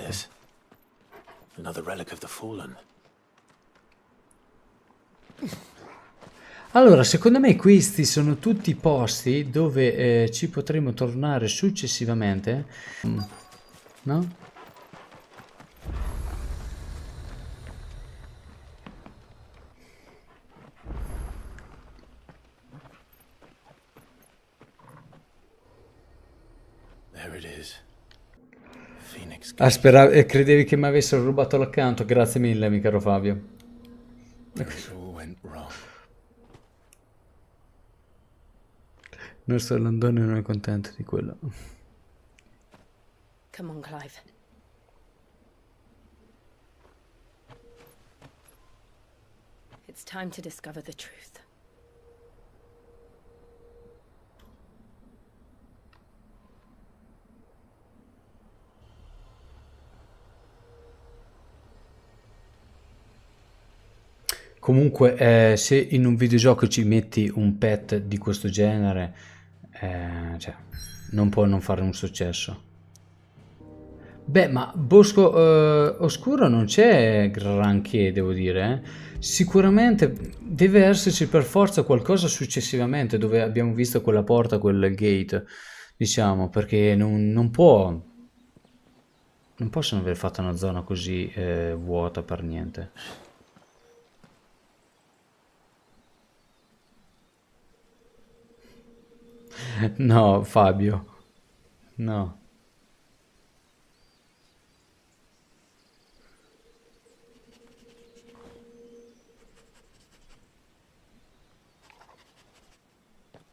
Another relic of the fallen. Allora, secondo me questi sono tutti posti dove ci potremo tornare successivamente. No? There it is. Phoenix Ah, speravi, credevi che mi avessero rubato l'accanto. Grazie mille, mio caro Fabio. Where it all went wrong. Il nostro Landone non è contento di quello. Come on, Clive. It's time to discover the truth. Comunque, se in un videogioco ci metti un pet di questo genere, cioè, non può non fare un successo. Beh, ma Bosco Oscuro non c'è granché, devo dire. Sicuramente deve esserci per forza qualcosa successivamente, dove abbiamo visto quella porta, quel gate, diciamo, perché non può... Non possono aver fatto una zona così vuota per niente. No, Fabio, no.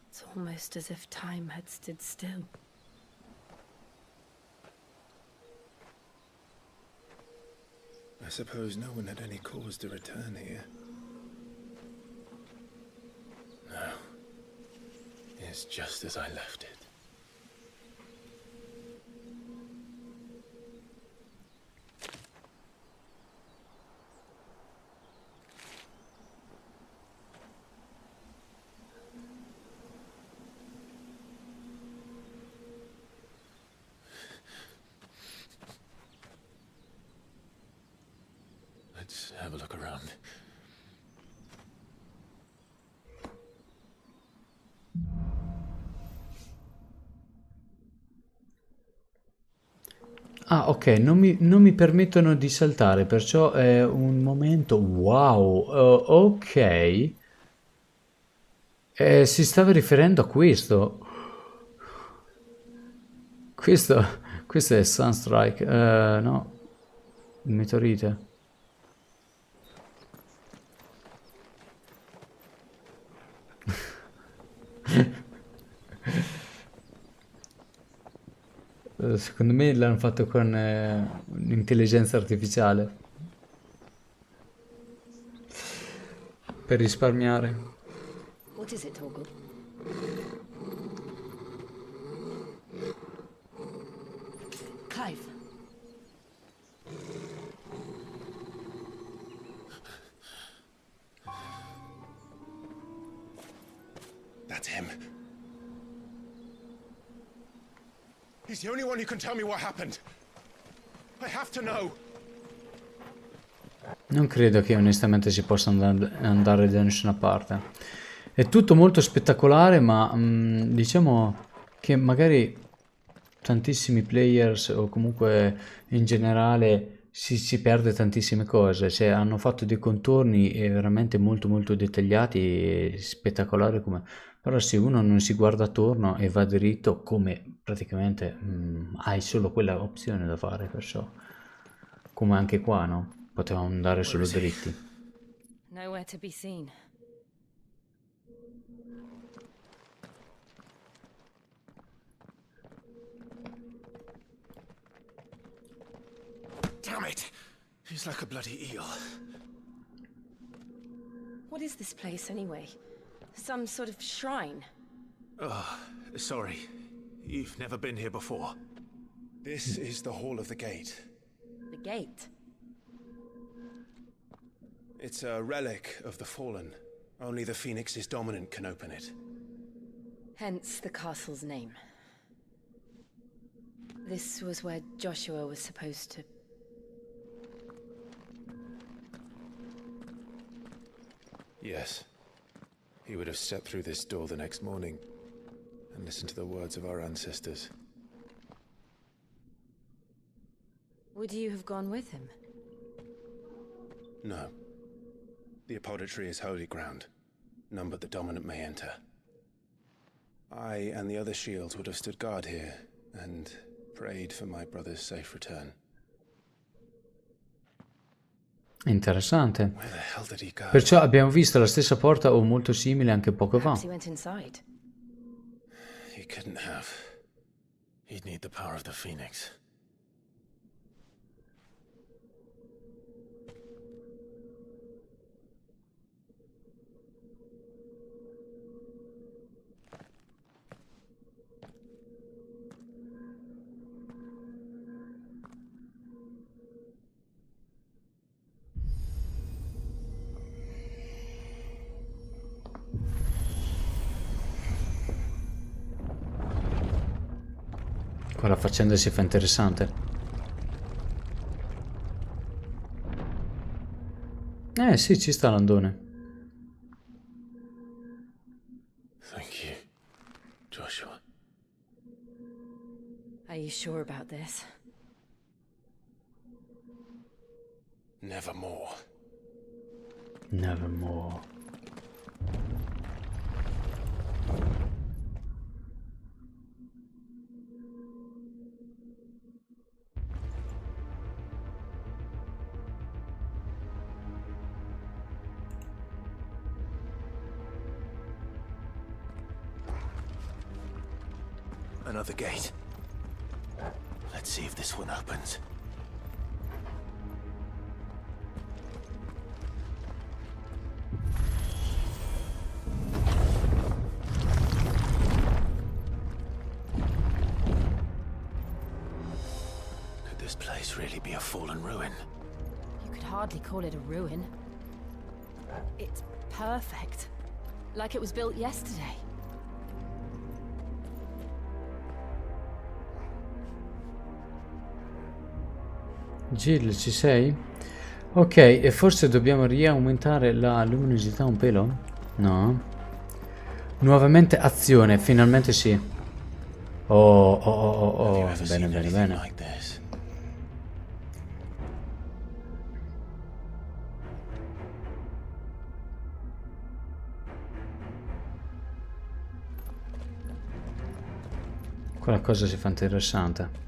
It's almost as if time had stood still. I suppose no one had any cause to return here. No. It's just as I left it. Let's have a look around. Ah, ok, non mi permettono di saltare, perciò è un momento... Wow, ok. Si stava riferendo a questo. Questo è Sunstrike, no, il meteorite. Secondo me l'hanno fatto con un'intelligenza artificiale per risparmiare. What is it, Torgal? Clive. That's him. He's the only one who can tell me what happened. I have to know. Non credo che onestamente si possa andare da nessuna parte. È tutto molto spettacolare, ma diciamo che magari tantissimi players o comunque in generale si perde tantissime cose. Cioè, hanno fatto dei contorni veramente molto molto dettagliati e spettacolari come... Però se uno non si guarda attorno e va dritto, come praticamente hai solo quella opzione da fare, perciò come anche qua, no? Potevamo andare solo dritti. Nowhere to be seen. Damn it! He's like a bloody eel. What is this place, anyway? Some sort of shrine? Oh, sorry. You've never been here before. This is the Hall of the Gate. The gate? It's a relic of the Fallen. Only the Phoenix's dominant can open it. Hence the castle's name. This was where Joshua was supposed to... Yes. he would have stepped through this door the next morning and listened to the words of our ancestors. Would you have gone with him? No. The apodatory is holy ground. None but the dominant may enter. I and the other shields would have stood guard here and prayed for my brother's safe return. Interessante. Where the hell did he go? Perciò abbiamo visto la stessa porta o molto simile anche poco fa. Perhaps he went inside. He couldn't have. He'd need the power of the Phoenix. Qua la faccenda si fa interessante. Sì, ci sta l'andone. Thank you, Joshua. Are you sure about this? Nevermore. Nevermore. Another gate. Let's see if this one opens. Could this place really be a fallen ruin? You could hardly call it a ruin. It's perfect. Like it was built yesterday. Jill, ci sei? Ok, e forse dobbiamo riaumentare la luminosità un pelo? No. Nuovamente azione, finalmente sì. Oh. Bene, bene, bene. Quella cosa si fa interessante.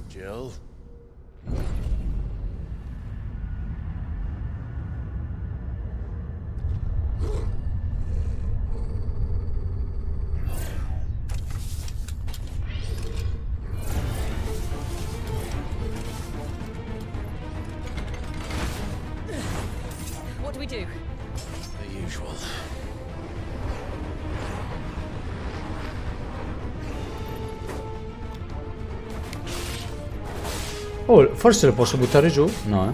Jill? What do we do? The usual. Oh, forse lo posso buttare giù? No,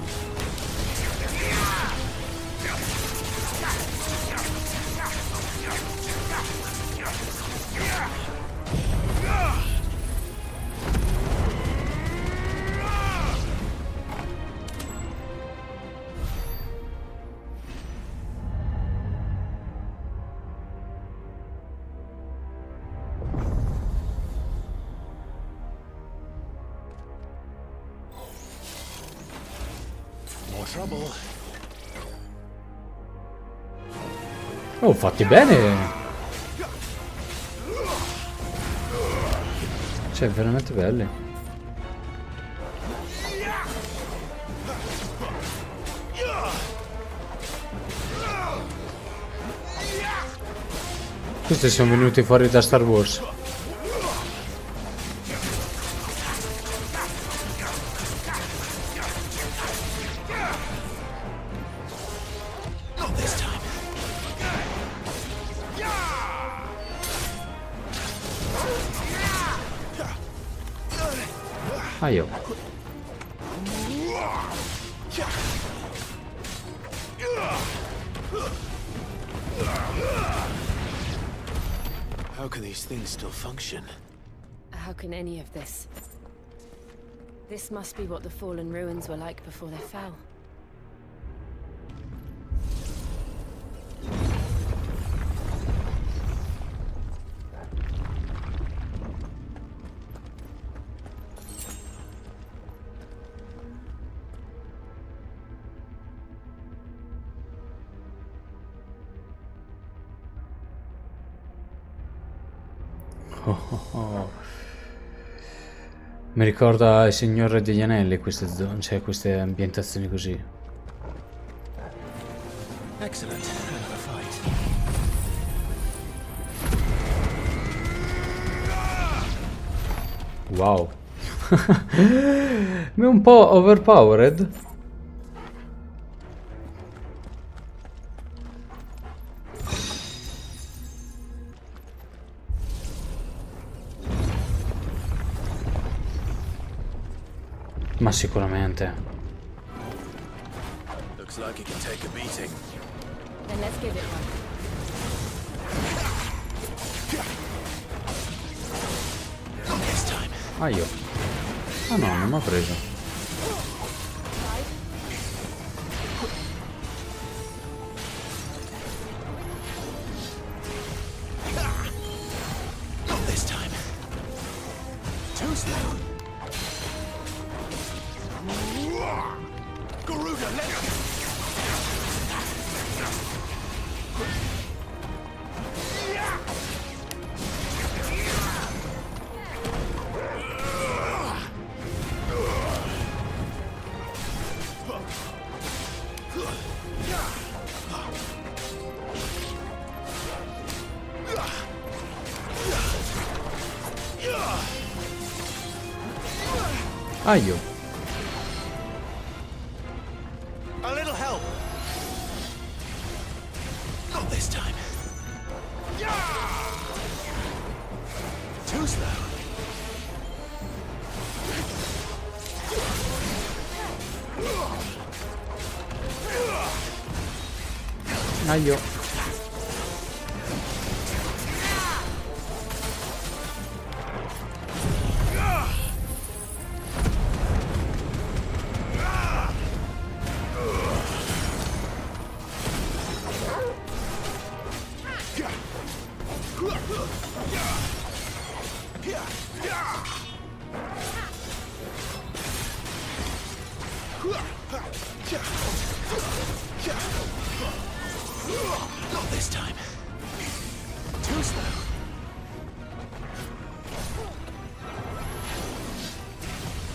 Oh, fatti bene! Cioè, veramente belli. Questi sono venuti fuori da Star Wars. Paio. How can these things still function? How can any of this? This must be what the fallen ruins were like before they fell. Mi ricorda il Signore degli Anelli queste zone, cioè queste ambientazioni così. Excellent. Fight. Wow. Ma è un po' overpowered. Ma sicuramente. Looks like it can take a beating. Then let's give it one. Not this time. Ah, io. Ah no, non mi ha preso. Not this time. Too slow. Garuda, let go. Ah, io. A little help. Not this time. Too slow. Ah, io. Not this time. Too slow.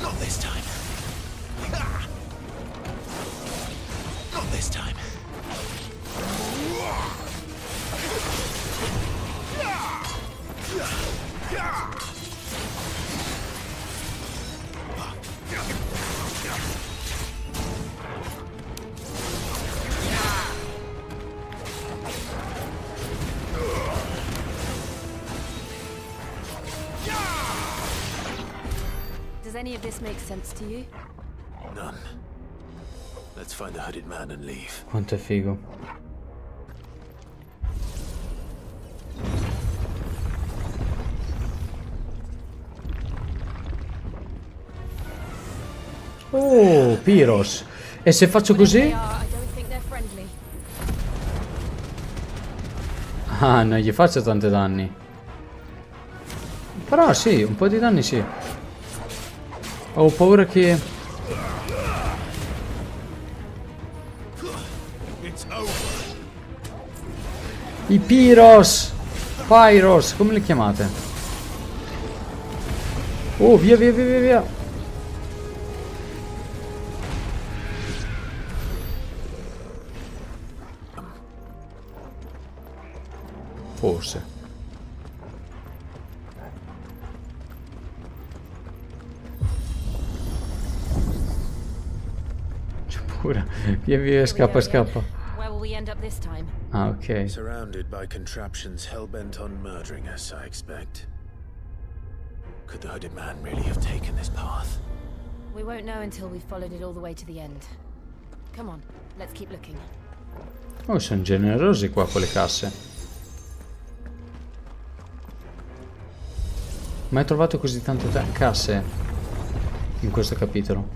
Not this time. Not this time. Does any of this make sense to you? None. Let's find the hooded man and leave. Quanto è figo. Oh, Pyros. E se faccio così? Ah, non gli faccio tanti danni. Però sì, un po' di danni sì. Ho paura che... I Pyros! Pyros, come li chiamate? Oh, via, via, via, via, via. Forse. C'è pure. Via, via, scappa, scappa. Where will we end up this time? Ah, ok. Surrounded by contraptions hell-bent on murdering us, I expect. Could the hooded man really have taken this path? We won't know until we've followed it all the way to the end. Come on, let's keep looking. Oh, sono generosi qua con le casse. Mai trovato così tante casse in questo capitolo.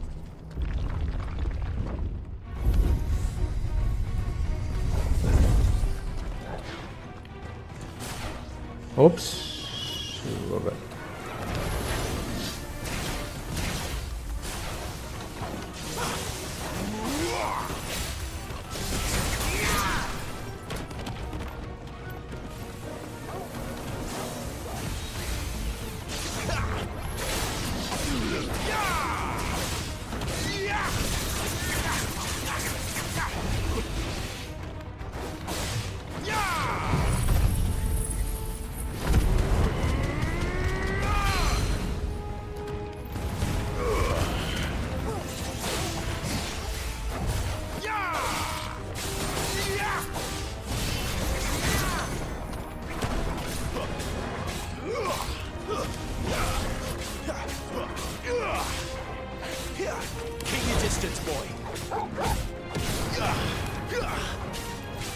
Ops. Vabbè.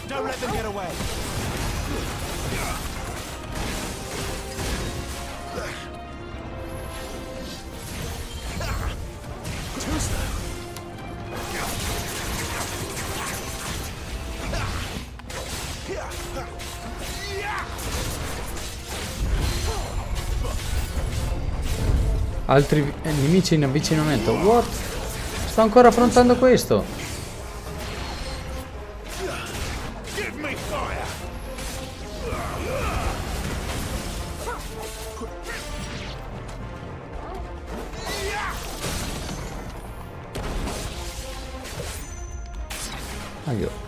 Don't let them get away. Too slow. Altri nemici in avvicinamento. What? Sto ancora affrontando questo. Give me fire. Aio.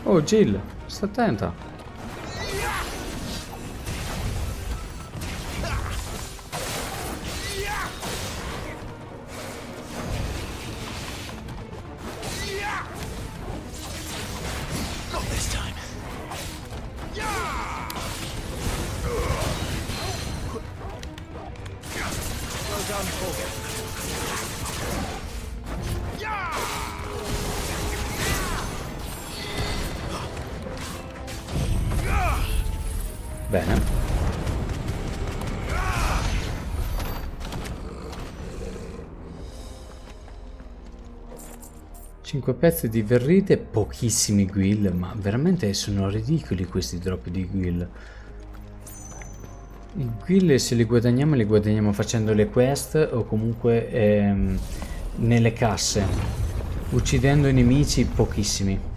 Oh Jill, sta attenta. Not this time. Well done, Paul. Bene. Cinque pezzi di verrite, pochissimi guild, ma veramente sono ridicoli questi drop di guild. I guild se li guadagniamo facendo le quest o comunque nelle casse, uccidendo i nemici pochissimi.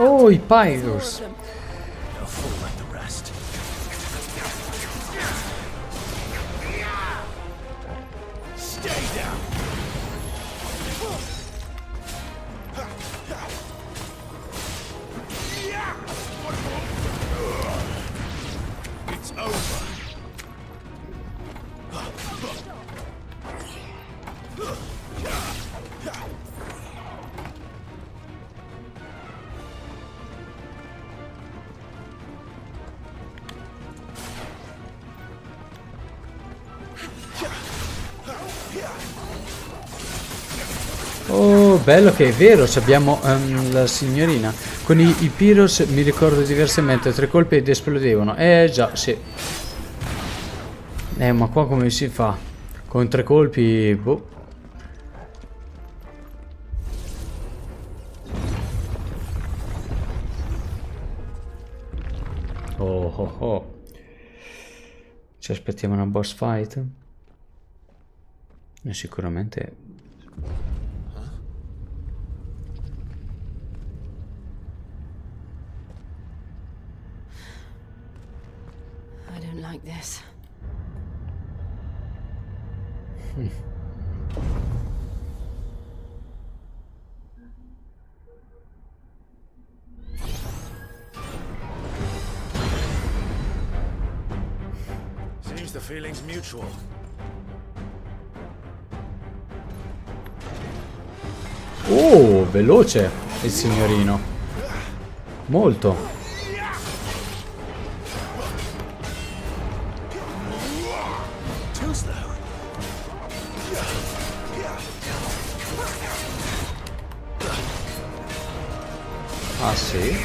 Oh, i Pyros! They'll fall like the rest. Stay down. It's over. Oh, bello che è vero, abbiamo la signorina. Con i Pyros mi ricordo diversamente, 3 colpi ed esplodevano. Già, sì. Ma qua come si fa? Con 3 colpi, boh. Oh oh oh. Ci aspettiamo una boss fight? E sicuramente... I don't like this. Seems the feeling's mutual. Oh, veloce il signorino. Molto. Too slow. Ah sì?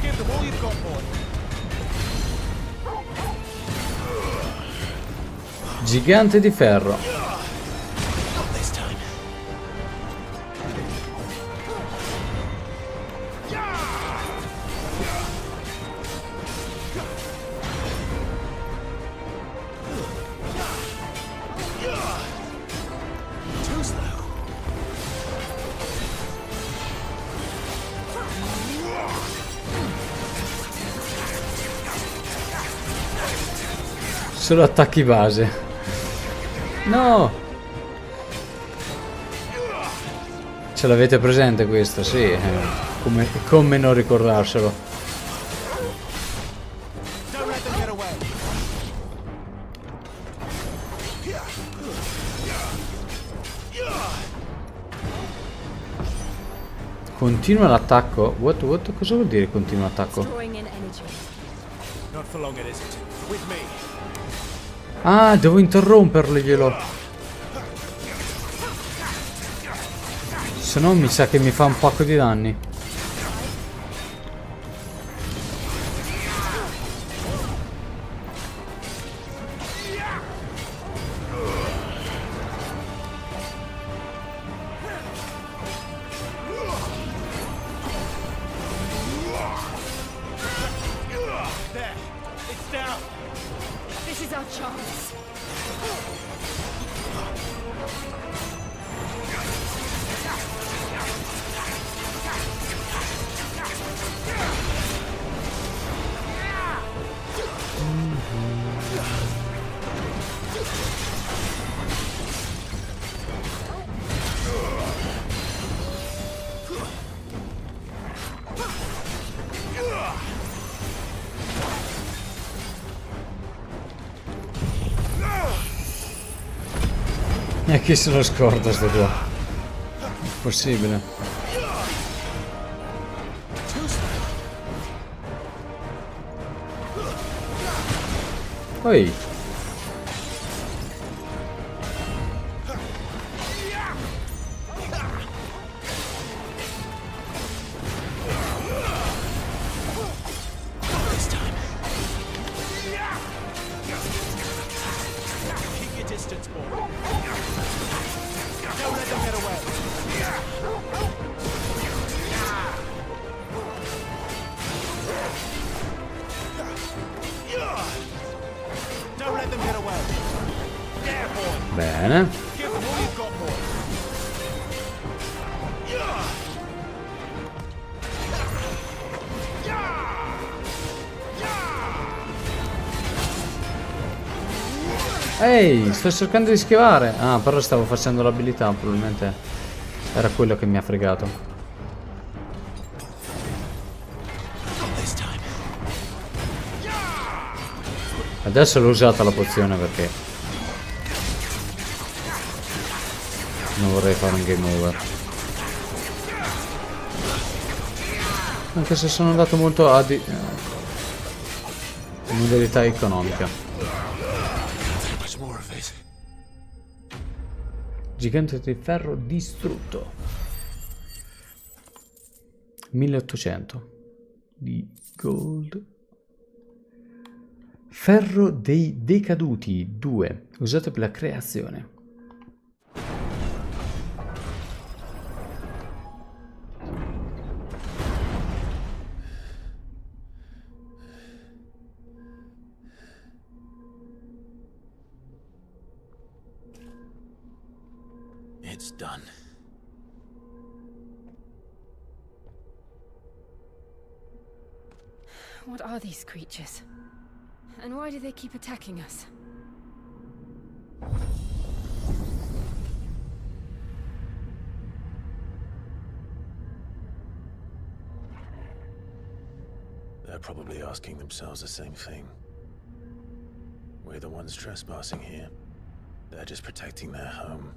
Give them all you've got, boy. Gigante di ferro. Not this time. Too slow. Solo attacchi base. No! Ce l'avete presente questo? Sì. Come non ricordarselo? Don't let them get away. Continua l'attacco? What? Cosa vuol dire continua attacco? Drawing in energy. Not for long it isn't. With me. Ah, devo interromperglielo. Se no mi sa che mi fa un pacco di danni. There. It's down. This is our chance. E chi se lo scorda sto qua? Possibile. Poi. Keep your distance, boy. Don't let them get away. Don't let them get away. There, boy. Bene. Give them all you've got, boy. Ehi, sto cercando di schivare. Ah, però stavo facendo l'abilità, probabilmente era quello che mi ha fregato. Adesso l'ho usata la pozione perché non vorrei fare un game over. Anche se sono andato molto a modalità economica. Gigante di ferro distrutto. 1800 di gold. Ferro dei decaduti 2, usato per la creazione. It's done. What are these creatures? And why do they keep attacking us? They're probably asking themselves the same thing. We're the ones trespassing here. They're just protecting their home.